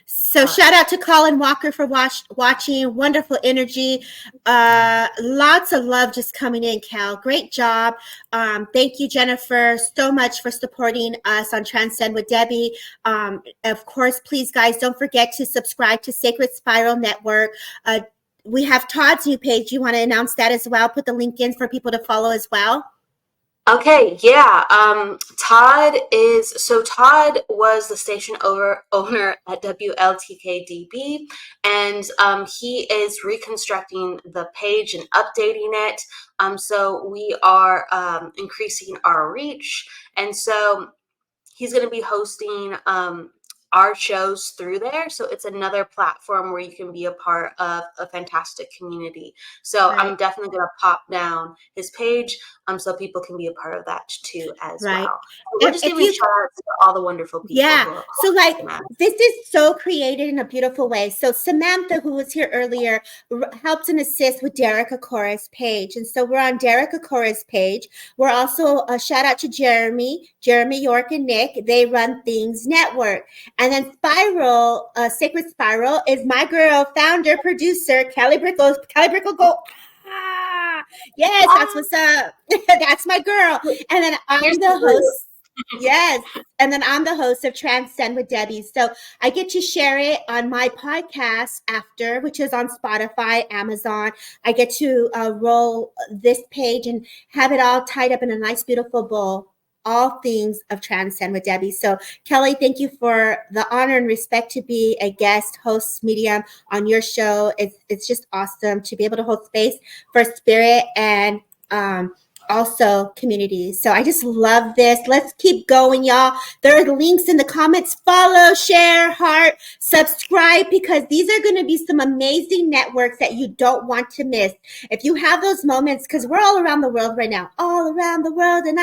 Speaker 2: So shout out to Colin Walker for watching. Wonderful energy. Lots of love just coming in, Cal. Great job. Thank you, Jennifer, so much for supporting us on Transcend with Debbie. Of course, please, guys, don't forget to subscribe to Sacred Spiral Network. We have Todd's new page. You want to announce that as well? Put the link in for people to follow as well.
Speaker 3: Okay, yeah. Todd was the station owner at WLTKDB, and he is reconstructing the page and updating it. So we are increasing our reach, and so he's going to be hosting our shows through there. So it's another platform where you can be a part of a fantastic community. So I'm definitely going to pop down his page so people can be a part of that too as well. So we're just giving shout outs to all the wonderful people.
Speaker 2: Yeah. So this is so created in a beautiful way. So Samantha, who was here earlier, helps and assists with Derek Akora's page. And so we're on Derek Akora's page. We're also a shout out to Jeremy York and Nick. They run Things Network. And then Spiral, Sacred Spiral, is my girl, founder, producer, Kelly Brickel. Kelly Brickel, go. Yes, that's what's up. That's my girl. And then I'm the host. Yes. And then I'm the host of Transcend with Debbie. So I get to share it on my podcast after, which is on Spotify, Amazon. I get to roll this page and have it all tied up in a nice, beautiful bowl. All things of Transcend with Debbie. So Kelly, thank you for the honor and respect to be a guest host medium on your show. It's just awesome to be able to hold space for spirit and also community. So I just love this. Let's keep going, y'all. There are links in the comments. Follow, share, heart, subscribe, because these are going to be some amazing networks that you don't want to miss. If you have those moments, because we're all around the world right now, all around the world, and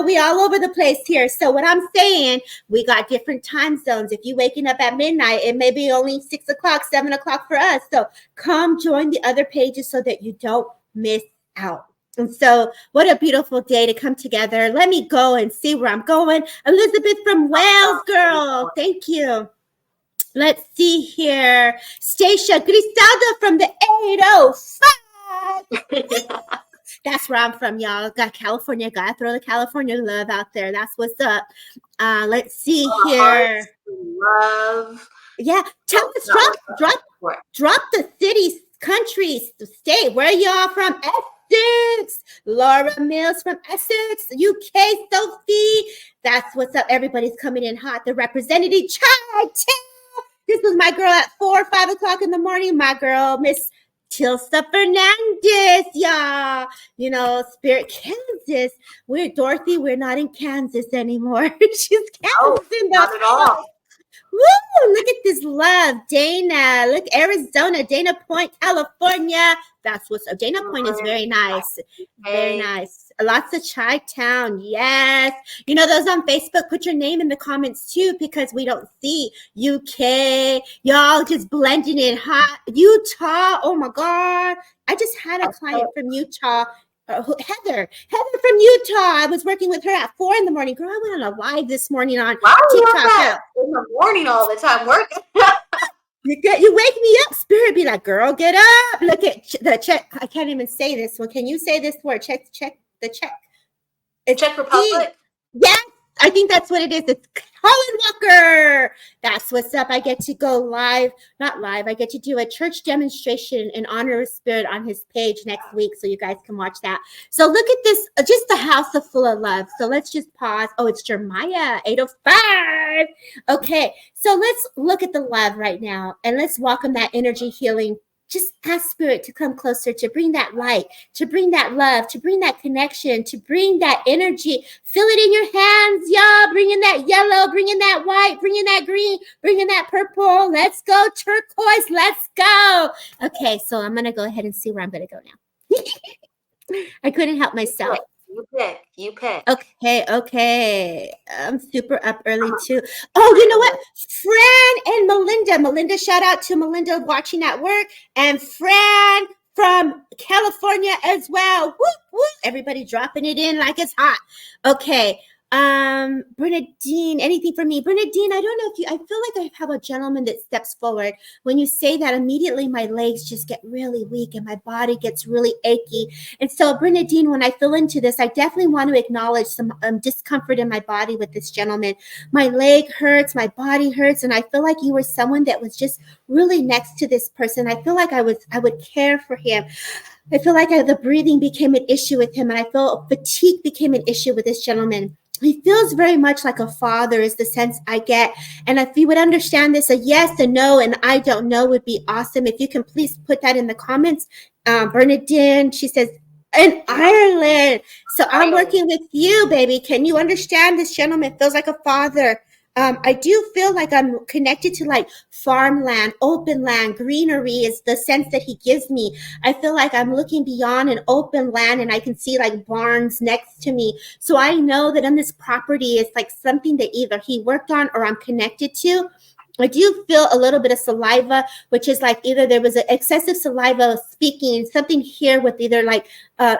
Speaker 2: we all over the place here. So what I'm saying, we got different time zones. If you waking up at midnight, it may be only 6 o'clock, 7 o'clock for us. So come join the other pages so that you don't miss out. And so what a beautiful day to come together. Let me go and see where I'm going. Elizabeth from Wales, girl. Thank you. Let's see here. Stacia Griselda from the 805. That's where I'm from, y'all. Got California. Gotta throw the California love out there. That's what's up. Let's see here.
Speaker 3: Love.
Speaker 2: Yeah. Tell us, drop the cities, countries, the state. Where y'all from? Essex. Laura Mills from Essex, UK. Sophie. That's what's up. Everybody's coming in hot. The representative child. This was my girl at 4 or 5 o'clock in the morning. My girl, Miss Tilsa Fernandez, y'all. You know, Spirit Kansas. We're Dorothy. We're not in Kansas anymore. She's Kansas in the
Speaker 3: not at all.
Speaker 2: Woo! Look at this love, Dana. Look, Arizona, Dana Point, California. That's what's up. Dana Point is very nice. Very nice. Lots of Chi-Town. Yes. You know, those on Facebook, put your name in the comments too, because we don't see UK. Y'all just blending in hot. Utah. Oh my God. I just had a client from Utah. Heather from Utah. I was working with her at 4 in the morning. Girl, I went on a live this morning on TikTok.
Speaker 3: In the morning all the time working.
Speaker 2: You wake me up. Spirit be like, girl, get up. Look at the check. I can't even say this one. Can you say this word? Check. It's
Speaker 3: Czech Republic.
Speaker 2: Yes, I think that's what it is. It's Colin Walker. That's what's up. I get to go live, not live. I get to do a church demonstration in honor of Spirit on his page next week, so you guys can watch that. So look at this, just a house of full of love. So let's just pause. Oh, it's Jeremiah 805. Okay, so let's look at the love right now, and let's welcome that energy healing. Just ask Spirit to come closer, to bring that light, to bring that love, to bring that connection, to bring that energy. Feel it in your hands, y'all. Bring in that yellow, bring in that white, bring in that green, bring in that purple. Let's go, turquoise. Let's go. Okay, so I'm going to go ahead and see where I'm going to go now. I couldn't help myself.
Speaker 3: You pick.
Speaker 2: Okay. I'm super up early too. Oh, you know what? Fran and Melinda, shout out to Melinda watching at work, and Fran from California as well. Whoop, whoop. Everybody dropping it in like it's hot. Okay. Bernadine, anything for me? Bernadine, I don't know if I feel like I have a gentleman that steps forward. When you say that, immediately my legs just get really weak and my body gets really achy. And so, Bernadine, when I feel into this, I definitely want to acknowledge some discomfort in my body with this gentleman. My leg hurts, my body hurts, and I feel like you were someone that was just really next to this person. I feel like I would care for him. I feel like the breathing became an issue with him, and I feel fatigue became an issue with this gentleman. He feels very much like a father is the sense I get. And if you would understand this, a yes, a no, and I don't know would be awesome. If you can please put that in the comments. Bernadine, she says, in Ireland. So I'm working with you, baby. Can you understand this gentleman feels like a father? I do feel like I'm connected to like farmland, open land, greenery is the sense that he gives me. I feel like I'm looking beyond an open land and I can see like barns next to me. So I know that on this property, it's like something that either he worked on or I'm connected to. I do feel a little bit of saliva, which is like either there was an excessive saliva speaking, something here with either like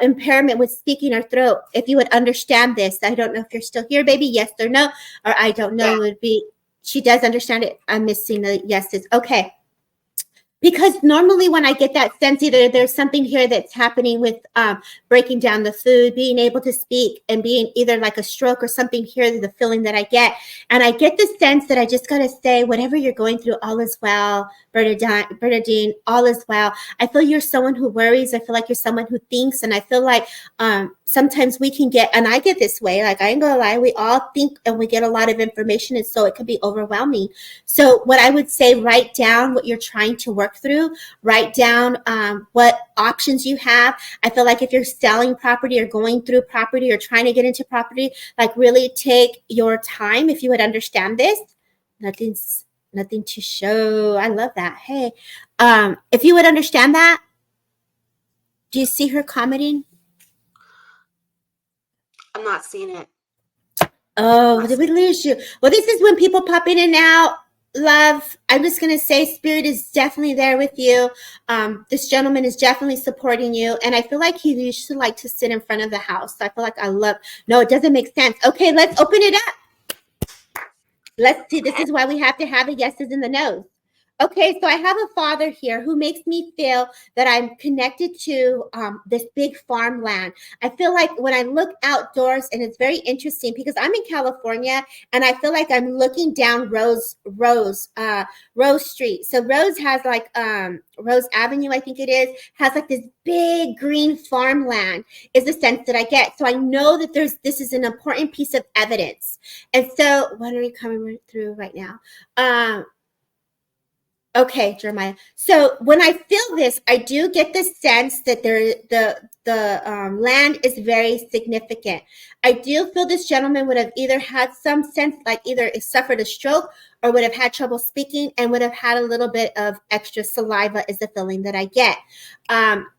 Speaker 2: impairment with speaking or throat. If you would understand this, I don't know if you're still here, baby, yes or no, or I don't know, would be, she does understand it. I'm missing the yeses. Okay. Because normally when I get that sense, either there's something here that's happening with breaking down the food, being able to speak, and being either like a stroke or something here, the feeling that I get. And I get the sense that I just got to say, whatever you're going through, all is well. Bernadine, all is well. I feel you're someone who worries. I feel like you're someone who thinks. And I feel like sometimes we can get, and I get this way, like I ain't gonna lie, we all think and we get a lot of information. And so it can be overwhelming. So what I would say, write down what you're trying to work through, write down what options you have. I feel like if you're selling property or going through property or trying to get into property, like really take your time. If you would understand this, nothing to show. I love that. Hey, if you would understand that, do you see her commenting?
Speaker 3: I'm not seeing it.
Speaker 2: Oh, did we lose you? Well, this is when people pop in and out. Love, I'm just going to say Spirit is definitely there with you. This gentleman is definitely supporting you. And I feel like he used to like to sit in front of the house. I feel like no, it doesn't make sense. Okay, let's open it up. Let's see. This is why we have to have the yeses and the nos. Okay, so I have a father here who makes me feel that I'm connected to this big farmland. I feel like when I look outdoors, and it's very interesting because I'm in California, and I feel like I'm looking down Rose Street. So Rose has like Rose Avenue, I think it is, has like this big green farmland. Is the sense that I get. So I know that this is an important piece of evidence. And so, what are we coming through right now? Okay, Jeremiah. So when I feel this, I do get the sense that the land is very significant. I do feel this gentleman would have either had some sense, like either suffered a stroke or would have had trouble speaking and would have had a little bit of extra saliva is the feeling that I get.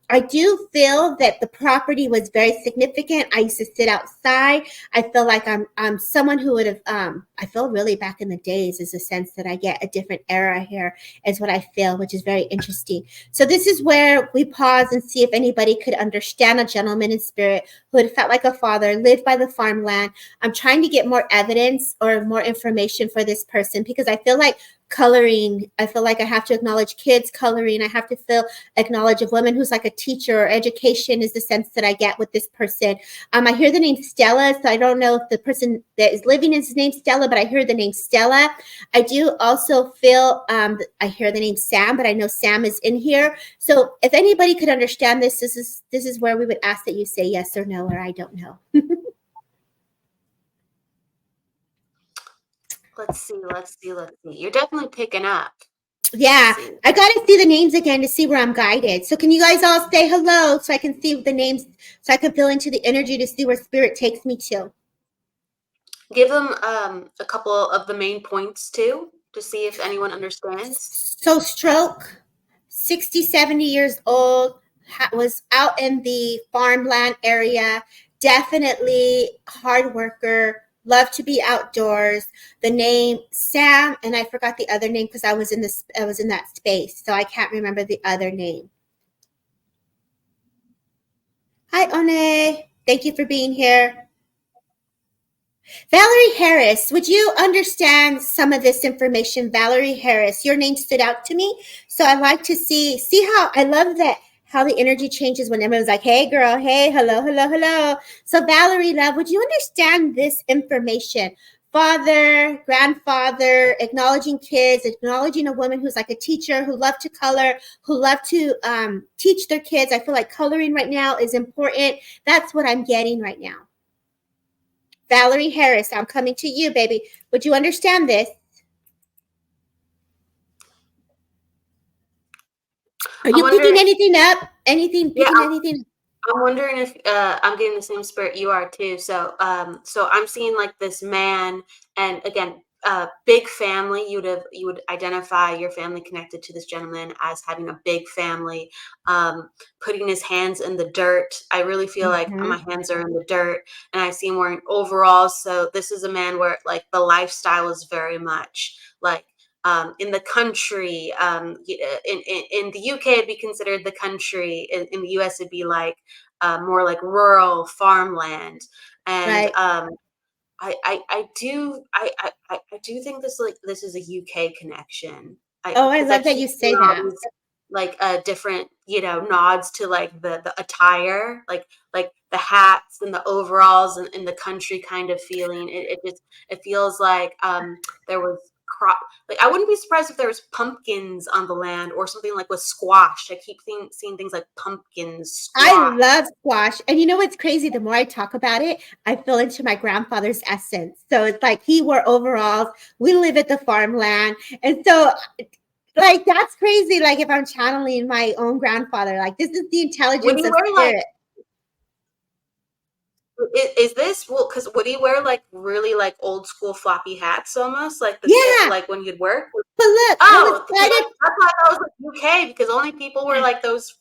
Speaker 2: I do feel that the property was very significant. I used to sit outside. I feel like I'm someone who would have, I feel really back in the days is a sense that I get a different era here is what I feel, which is very interesting. So this is where we pause and see if anybody could understand a gentleman in spirit who had felt like a father, lived by the farmland. I'm trying to get more evidence or more information for this person because I feel like coloring, I feel like I have to acknowledge kids coloring. I have to acknowledge a woman who's like a teacher or education is the sense that I get with this person. I hear the name Stella, so I don't know if the person that is living is named Stella, but I hear the name Stella. I do also feel, I hear the name Sam, but I know Sam is in here. So if anybody could understand this, this is where we would ask that you say yes or no, or I don't know.
Speaker 3: Let's see. You're definitely picking up.
Speaker 2: Yeah, I got to see the names again to see where I'm guided. So can you guys all say hello so I can see the names, so I can feel into the energy to see where spirit takes me to?
Speaker 3: Give them a couple of the main points too, to see if anyone understands.
Speaker 2: So stroke, 60, 70 years old, was out in the farmland area, definitely hard worker, loved to be outdoors. The name Sam, and I forgot the other name because I was in that space, so I can't remember the other name. Hi, One. Thank you for being here. Valerie Harris, would you understand some of this information? Valerie Harris, your name stood out to me. So I'd like to see how, I love that, how the energy changes when everyone's like, hey girl, hey, hello, hello, hello. So Valerie, love, would you understand this information? Father, grandfather, acknowledging kids, acknowledging a woman who's like a teacher, who loved to color, who loved to teach their kids. I feel like coloring right now is important. That's what I'm getting right now. Valerie Harris, I'm coming to you, baby. Would you understand this? Are you picking anything up? Anything?
Speaker 3: I'm wondering if I'm getting the same spirit you are too. So I'm seeing like this man, and again, big family. You would identify your family connected to this gentleman as having a big family. Putting his hands in the dirt. I really feel like my hands are in the dirt, and I see him wearing overalls. So this is a man where like the lifestyle is very much like. In the country, in the UK, it'd be considered the country. In the US, it'd be like more like rural farmland. And right. I do think this is a UK connection.
Speaker 2: I love that you say that.
Speaker 3: Like different, nods to like the attire, like the hats and the overalls and the country kind of feeling. It feels like there was crop. Like I wouldn't be surprised if there was pumpkins on the land or something like with squash. I keep seeing things like pumpkins, squash.
Speaker 2: I love squash. And you know what's crazy? The more I talk about it, I feel into my grandfather's essence. So it's like he wore overalls. We live at the farmland. And so like that's crazy. Like if I'm channeling my own grandfather, like this is the intelligence of spirit.
Speaker 3: Is this because would he wear like really like old school floppy hats almost like like when you'd work?
Speaker 2: But look,
Speaker 3: that's why I was like UK because only people were like those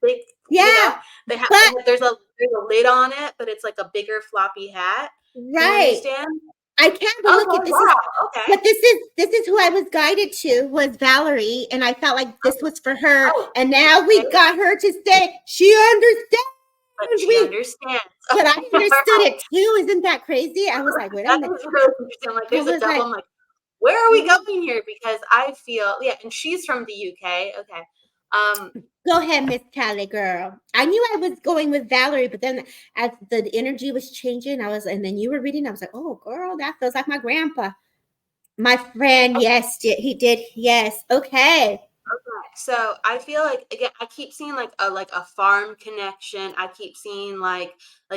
Speaker 3: big. They have there's a lid on it, but it's like a bigger floppy hat.
Speaker 2: Right.
Speaker 3: Do you understand?
Speaker 2: I can't look at this. But this is who I was guided to was Valerie, and I felt like this was for her. And now we got her to say she understands.
Speaker 3: But she understands.
Speaker 2: But I understood it too. Isn't that crazy? I was like, wait a minute.
Speaker 3: That was really interesting. Like there's a double. I'm like, where are we going here? Because I feel, yeah, and she's from the UK. Okay.
Speaker 2: Go ahead, Miss Callie, girl. I knew I was going with Valerie, but then as the energy was changing, and then you were reading, I was like, oh, girl, that feels like my grandpa. My friend, yes, he did. Yes. Okay.
Speaker 3: Okay, so I feel like, again, I keep seeing like a farm connection. I keep seeing like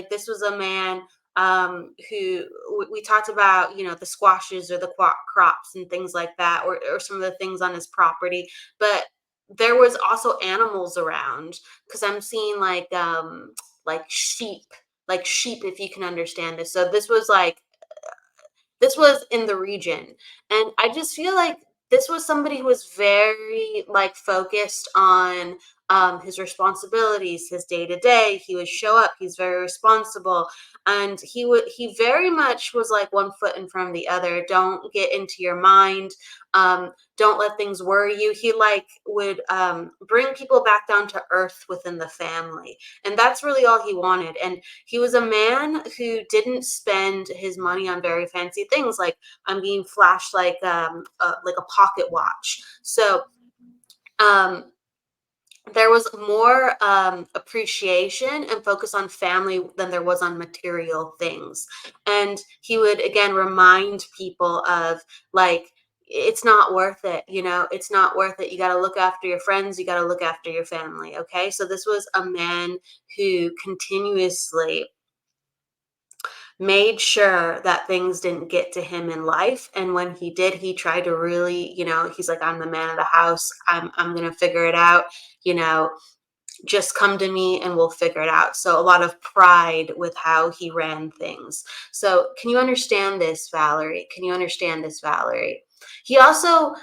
Speaker 3: this was a man who we talked about, you know, the squashes or the crops and things like that, or some of the things on his property. But there was also animals around, because I'm seeing like sheep, if you can understand this. So this was in the region, and I just feel like this was somebody who was very like focused on his responsibilities, his day to day. He would show up, he's very responsible, and he very much was like one foot in front of the other. Don't get into your mind, don't let things worry you. He like would bring people back down to earth within the family, and that's really all he wanted. And he was a man who didn't spend his money on very fancy things, like I'm being flashed like a pocket watch. So there was more appreciation and focus on family than there was on material things. And he would again remind people of like, it's not worth it, you know, it's not worth it. You got to look after your friends, you got to look after your family. Okay, so this was a man who continuously made sure that things didn't get to him in life. And when he did, he tried to really, you know, he's like, I'm the man of the house, I'm gonna figure it out, you know, just come to me and we'll figure it out. So a lot of pride with how he ran things. So can you understand this, Valerie? Can you understand this, Valerie? He also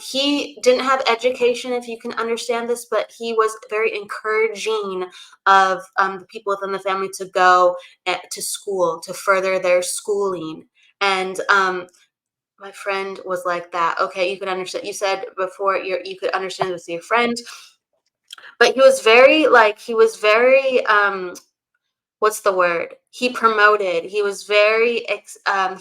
Speaker 3: he didn't have education, if you can understand this, but he was very encouraging of the people within the family to go to school, to further their schooling. And my friend was like that. Okay, you could understand. You said before you could understand with your friend, but he was very what's the word, he promoted, he was very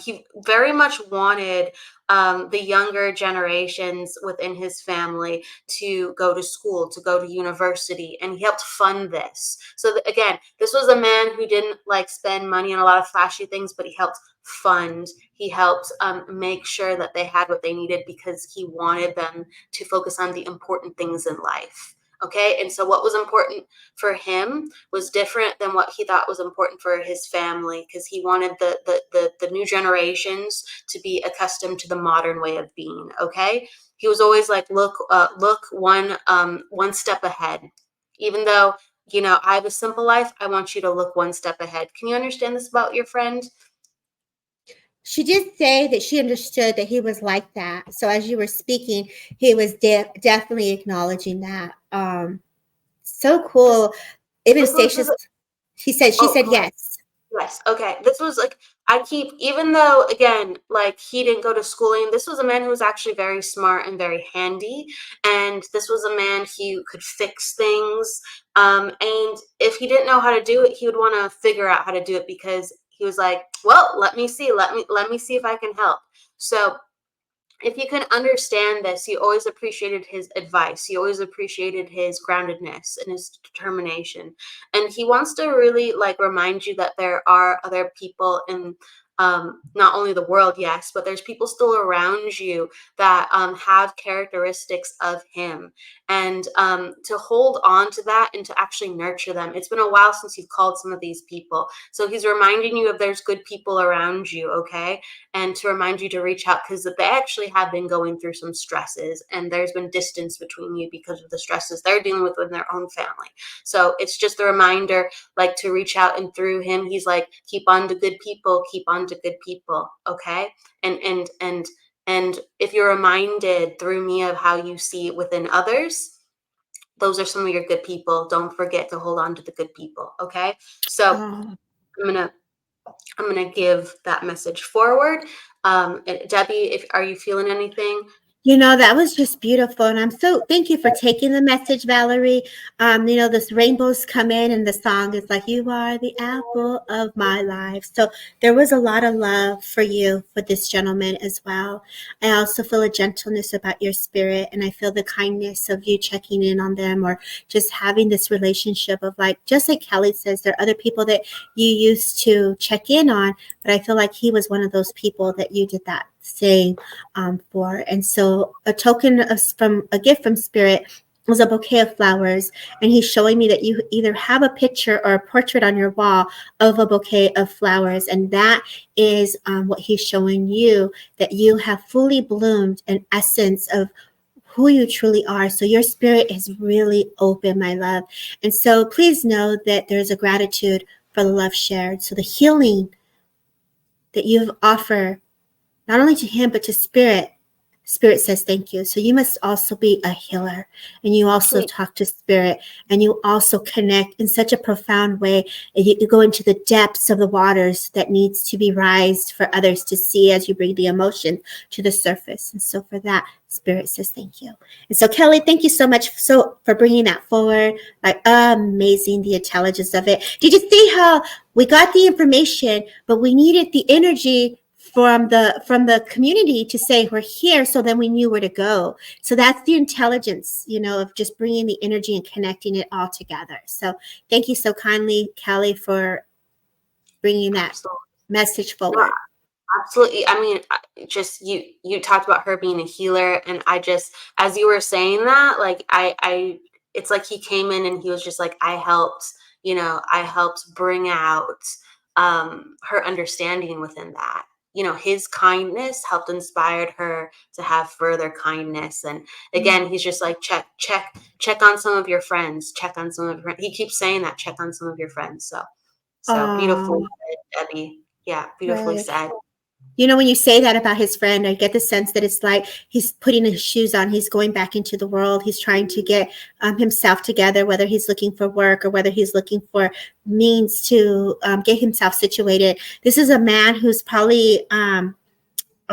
Speaker 3: he very much wanted the younger generations within his family to go to school, to go to university, and he helped fund this. So again, this was a man who didn't like spend money on a lot of flashy things, but he helped fund, he helped make sure that they had what they needed, because he wanted them to focus on the important things in life. Okay, and so what was important for him was different than what he thought was important for his family, because he wanted the new generations to be accustomed to the modern way of being. Okay, he was always like, look one step ahead. Even though, you know, I have a simple life, I want you to look one step ahead. Can you understand this about your friend?
Speaker 2: She did say that she understood that he was like that. So as you were speaking, he was definitely acknowledging that. So cool. Even
Speaker 3: This was
Speaker 2: Statia's, she
Speaker 3: oh,
Speaker 2: said
Speaker 3: go ahead.
Speaker 2: yes.
Speaker 3: Yes. Okay. This was like, even though, again, like he didn't go to schooling, this was a man who was actually very smart and very handy. And this was a man who could fix things. And if he didn't know how to do it, he would want to figure out how to do it, because he was like, well, let me see if I can help. So if you can understand this, you always appreciated his advice. You always appreciated his groundedness and his determination. And he wants to really like remind you that there are other people in not only the world, yes, but there's people still around you that have characteristics of him. And to hold on to that and to actually nurture them. It's been a while since you've called some of these people. So he's reminding you of there's good people around you, okay? And to remind you to reach out, because they actually have been going through some stresses, and there's been distance between you because of the stresses they're dealing with in their own family. So it's just a reminder, like, to reach out. And through him, he's like, keep on to good people, keep on to good people, okay? And if you're reminded through me of how you see it within others, those are some of your good people. Don't forget to hold on to the good people, okay? So
Speaker 2: Oh,
Speaker 3: I'm gonna give that message forward. Debbie, if are you feeling anything?
Speaker 2: That was just beautiful. And thank you for taking the message, Valerie. This rainbows come in and the song is like, you are the apple of my life. So there was a lot of love for you, for this gentleman as well. I also feel a gentleness about your spirit. And I feel the kindness of you checking in on them, or just having this relationship of, like, just like Kelly says, there are other people that you used to check in on. But I feel like he was one of those people that you did that same for. And so a token of from a gift from spirit was a bouquet of flowers, and he's showing me that you either have a picture or a portrait on your wall of a bouquet of flowers, and that is what he's showing you, that you have fully bloomed an essence of who you truly are. So your spirit is really open, my love. And so please know that there's a gratitude for the love shared. So the healing that you've offered not only to him, but to spirit. Spirit says thank you. So you must also be a healer, and you also talk to spirit, and you also connect in such a profound way. And you go into the depths of the waters that needs to be raised for others to see as you bring the emotion to the surface. And so for that, spirit says thank you. And so Kelly, thank you so much for bringing that forward. Like, amazing, the intelligence of it. Did you see how we got the information, but we needed the energy from the community to say we're here, so then we knew where to go. So that's the intelligence, of just bringing the energy and connecting it all together. So thank you so kindly, Kelly, for bringing that message forward.
Speaker 3: Absolutely. I mean, just you talked about her being a healer, and I just, as you were saying that, like, I it's like he came in and he was just like, I helped bring out her understanding within that. His kindness helped inspired her to have further kindness. And again, he's just like, check on some of your friends, check on some of your friends. He keeps saying that, check on some of your friends. So beautifully said, Debbie. Yeah, beautifully said.
Speaker 2: When you say that about his friend, I get the sense that it's like he's putting his shoes on. He's going back into the world. He's trying to get himself together, whether he's looking for work or whether he's looking for means to get himself situated. This is a man who's probably, I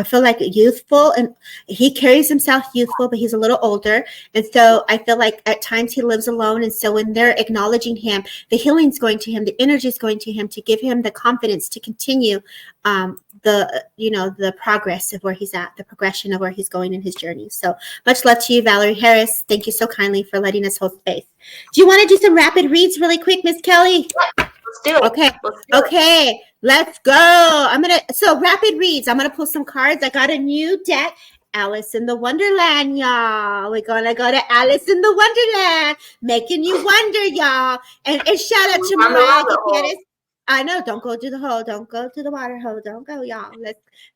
Speaker 2: feel like, youthful, and he carries himself youthful, but he's a little older. And so I feel like at times he lives alone. And so when they're acknowledging him, the healing's going to him, the energy is going to him to give him the confidence to continue the progress of where he's at, the progression of where he's going in his journey. So much love to you, Valerie Harris. Thank you so kindly for letting us hold space. Do you want to do some rapid reads really quick, Miss Kelly?
Speaker 3: Let's do it.
Speaker 2: Okay. Let's go. So rapid reads. I'm going to pull some cards. I got a new deck. Alice in the Wonderland, y'all. We're going to go to Alice in the Wonderland, making you wonder, y'all. And shout out to Mariah. I know. Don't go to the hole. Don't go to the water hole. Don't go, y'all.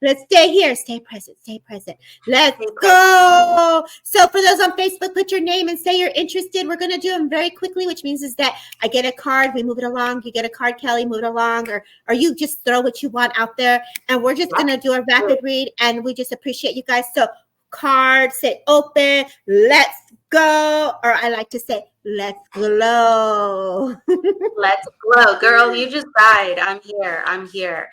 Speaker 2: Let's stay here. Stay present. Let's go. So for those on Facebook, put your name and say you're interested. We're going to do them very quickly, which means is that I get a card, we move it along. You get a card, Kelly, move it along, or you just throw what you want out there. And we're just going to do a rapid read, and we just appreciate you guys. So card, say open, let's go. Or I like to say, let's glow.
Speaker 3: Let's glow. Girl, you just died. I'm here.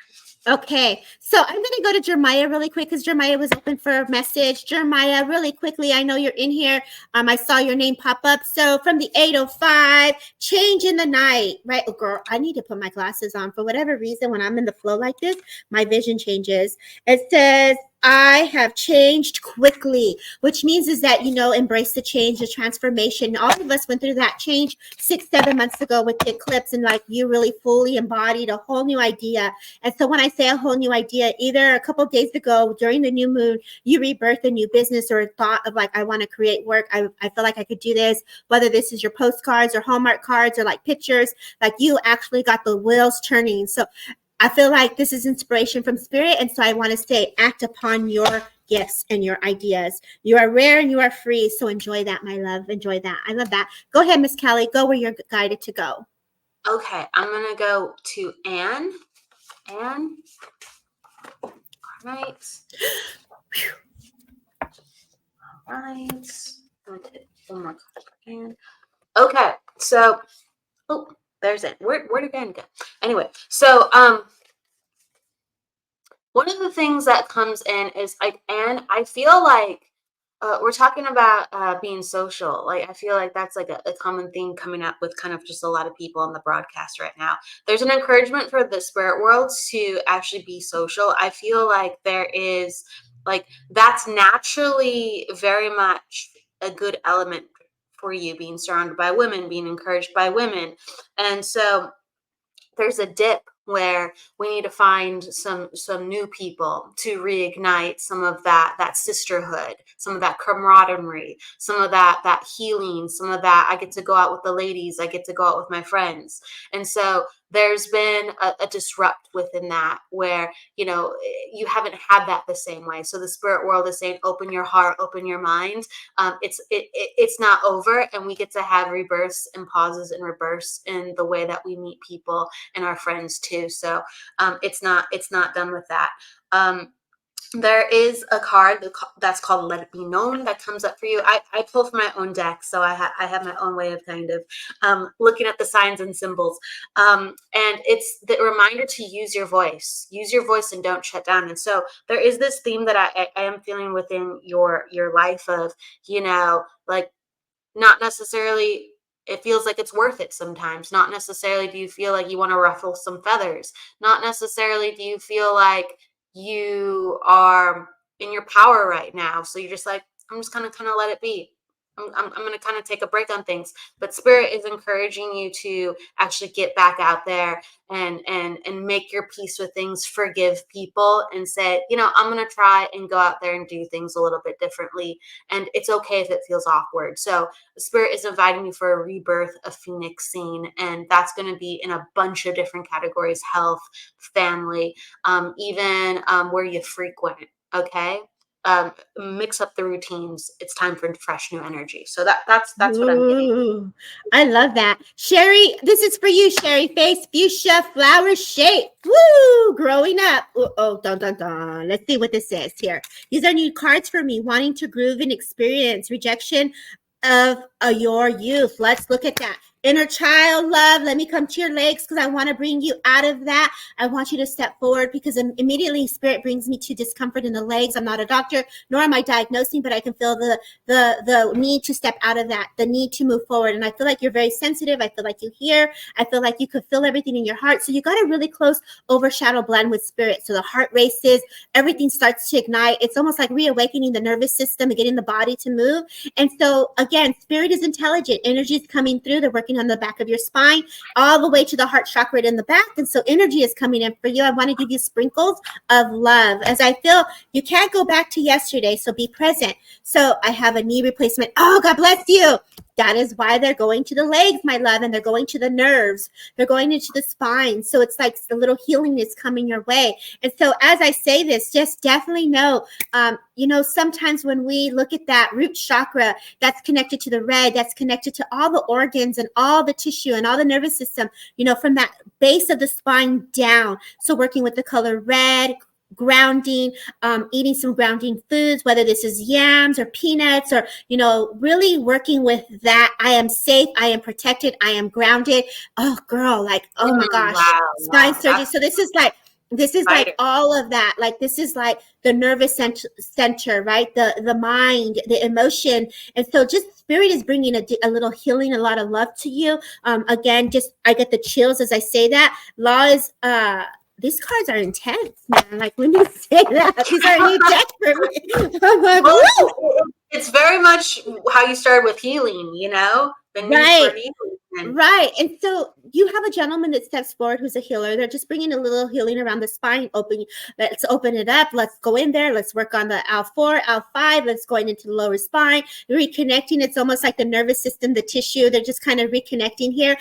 Speaker 2: Okay, so I'm going to go to Jeremiah really quick because Jeremiah was open for a message. Jeremiah, really quickly, I know you're in here. I saw your name pop up. So from the 805, change in the night, right? Oh, girl, I need to put my glasses on. For whatever reason, when I'm in the flow like this, my vision changes. It says, I have changed quickly, which means is that, embrace the change, the transformation. All of us went through that change 6-7 months ago with the eclipse, and like you really fully embodied a whole new idea. And so when I say a whole new idea, either a couple of days ago during the new moon, you rebirthed a new business or a thought of like, I want to create work. I feel like I could do this, whether this is your postcards or Hallmark cards or like pictures, like you actually got the wheels turning. So I feel like this is inspiration from spirit. And so I want to say, act upon your gifts and your ideas. You are rare and you are free. So enjoy that, my love. Enjoy that. I love that. Go ahead, Miss Kelly. Go where you're guided to go.
Speaker 3: Okay. I'm going to go to Anne. All right. All right. I'm going to take one more card for Anne. Okay. So, there's it. Where did Anne go? Anyway, so one of the things that comes in is like, Anne, I feel like We're talking about being social. Like, I feel like that's like a common theme coming up with kind of just a lot of people on the broadcast right now. There's an encouragement for the spirit world to actually be social. I feel like there is, like, that's naturally very much a good element for you, being surrounded by women, being encouraged by women. And so there's a dip where we need to find some new people to reignite some of that sisterhood, some of that camaraderie, some of that healing, some of that I get to go out with the ladies, I get to go out with my friends. And so there's been a disrupt within that where, you know, you haven't had that the same way. So the spirit world is saying, open your heart, open your mind. It's not over, and we get to have rebirths and pauses and rebirths in the way that we meet people and our friends too. So it's not done with that. There is a card that's called Let It Be Known that comes up for you. I pull from my own deck, so I have my own way of kind of looking at the signs and symbols. And it's the reminder to use your voice and don't shut down. And so there is this theme that I am feeling within your life of, you know, like, not necessarily it feels like it's worth it sometimes. Not necessarily do you feel like you want to ruffle some feathers. Not necessarily do you feel like you are in your power right now. So you're just like, I'm just gonna kind of let it be. I'm going to kind of take a break on things. But Spirit is encouraging you to actually get back out there and make your peace with things, forgive people, and say, you know, I'm going to try and go out there and do things a little bit differently. And it's okay if it feels awkward. So Spirit is inviting you for a rebirth, a phoenix scene. And that's going to be in a bunch of different categories: health, family, even where you frequent. Okay. Mix up the routines. It's time for fresh new energy. So that's what I'm getting.
Speaker 2: I love that. Sherry, this is for you, Sherry. Face, fuchsia, flower shape. Woo! Growing up. Oh, dun, dun, dun. Let's see what this says here. These are new cards for me. Wanting to groove and experience rejection of your youth. Let's look at that. Inner child love, let me come to your legs because I want to bring you out of that. I want you to step forward because immediately Spirit brings me to discomfort in the legs. I'm not a doctor, nor am I diagnosing, but I can feel the need to step out of that, the need to move forward. And I feel like you're very sensitive. I feel like you hear. I feel like you could feel everything in your heart. So you got a really close overshadow blend with Spirit. So the heart races, everything starts to ignite. It's almost like reawakening the nervous system and getting the body to move. And so again, Spirit is intelligent. Energy is coming through. They're working on the back of your spine all the way to the heart chakra in the back. And so energy is coming in for you. I want to give you sprinkles of love as I feel you can't go back to yesterday. So be present. So I have a knee replacement. Oh, God bless you. That is why they're going to the legs, my love, and they're going to the nerves. They're going into the spine. So it's like a little healing is coming your way. And so as I say this, just definitely know, sometimes when we look at that root chakra, that's connected to the red, that's connected to all the organs and all the tissue and all the nervous system, from that base of the spine down. So working with the color red, grounding, eating some grounding foods, whether this is yams or peanuts or, really working with that. I am safe. I am protected. I am grounded. Oh, girl, oh my gosh, spine surgery. So this is like all of that. Like, this is like the nervous center, right? The mind, the emotion. And so just Spirit is bringing a little healing, a lot of love to you. Again, I get the chills as I say that. Law is, these cards are intense, man. Like, when you say that, these are new deck for me. I'm like, woo!
Speaker 3: It's very much how you started with healing, the need for healing.
Speaker 2: Right. And so you have a gentleman that steps forward who's a healer. They're just bringing a little healing around the spine. Let's open it up. Let's go in there. Let's work on the L4, L5. Let's go into the lower spine. Reconnecting. It's almost like the nervous system, the tissue. They're just kind of reconnecting here.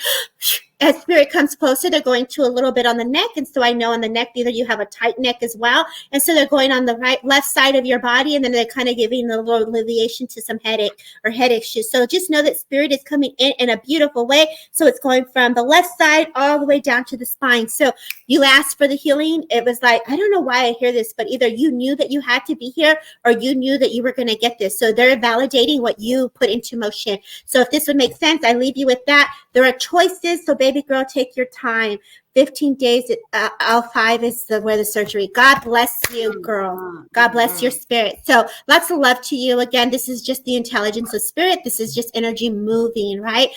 Speaker 2: As Spirit comes closer, they're going to a little bit on the neck. And so I know on the neck, either you have a tight neck as well. And so they're going on the left side of your body. And then they're kind of giving a little alleviation to some headache or head issues. So just know that Spirit is coming in a beautiful way. So it's going from the left side all the way down to the spine. So you asked for the healing. It was like, I don't know why I hear this, but either you knew that you had to be here or you knew that you were going to get this. So they're validating what you put into motion. So if this would make sense, I leave you with that. There are choices. So baby girl, take your time. 15 days, L5 is where the surgery. God bless you, girl. God bless your spirit. So lots of love to you. Again, this is just the intelligence of spirit. This is just energy moving, right?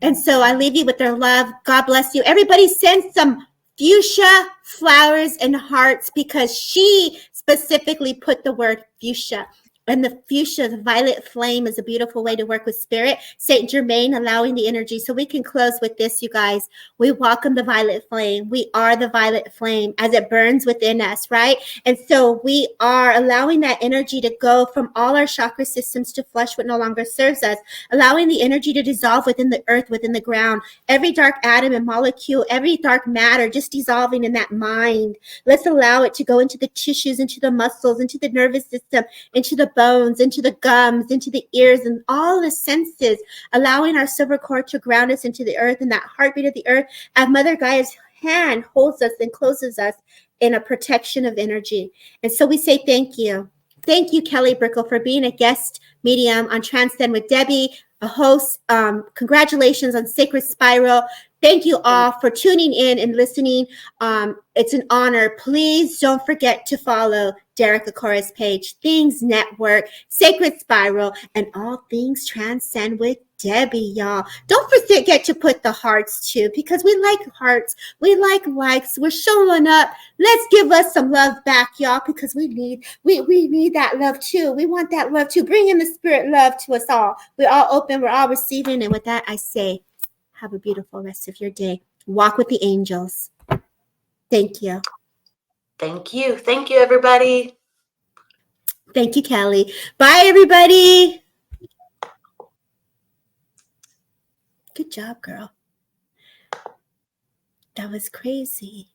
Speaker 2: And so I leave you with their love. God bless you. Everybody send some fuchsia flowers and hearts, because she specifically put the word fuchsia. And the fuchsia, the violet flame, is a beautiful way to work with spirit. Saint Germain allowing the energy. So we can close with this, you guys. We welcome the violet flame. We are the violet flame as it burns within us, right? And so we are allowing that energy to go from all our chakra systems to flush what no longer serves us, allowing the energy to dissolve within the earth, within the ground. Every dark atom and molecule, every dark matter just dissolving in that mind. Let's allow it to go into the tissues, into the muscles, into the nervous system, into the bones, into the gums, into the ears, and all the senses, allowing our silver cord to ground us into the earth and that heartbeat of the earth, as Mother Gaia's hand holds us and closes us in a protection of energy. And so we say thank you. Thank you, Kelly Brickel, for being a guest medium on Transcend with Debbie, a host. Congratulations on Sacred Spiral. Thank you all for tuning in and listening. It's an honor. Please don't forget to follow Derek Akora's page, Things Network, Sacred Spiral, and all things Transcend with Debbie, y'all. Don't forget to put the hearts too, because we like hearts. We like likes. We're showing up. Let's give us some love back, y'all, because we need that love too. We want that love too. Bring in the spirit love to us all. We're all open. We're all receiving. And with that, I say, have a beautiful rest of your day. Walk with the angels. Thank you.
Speaker 3: Thank you. Thank you, everybody.
Speaker 2: Thank you, Kelly. Bye, everybody. Good job, girl. That was crazy.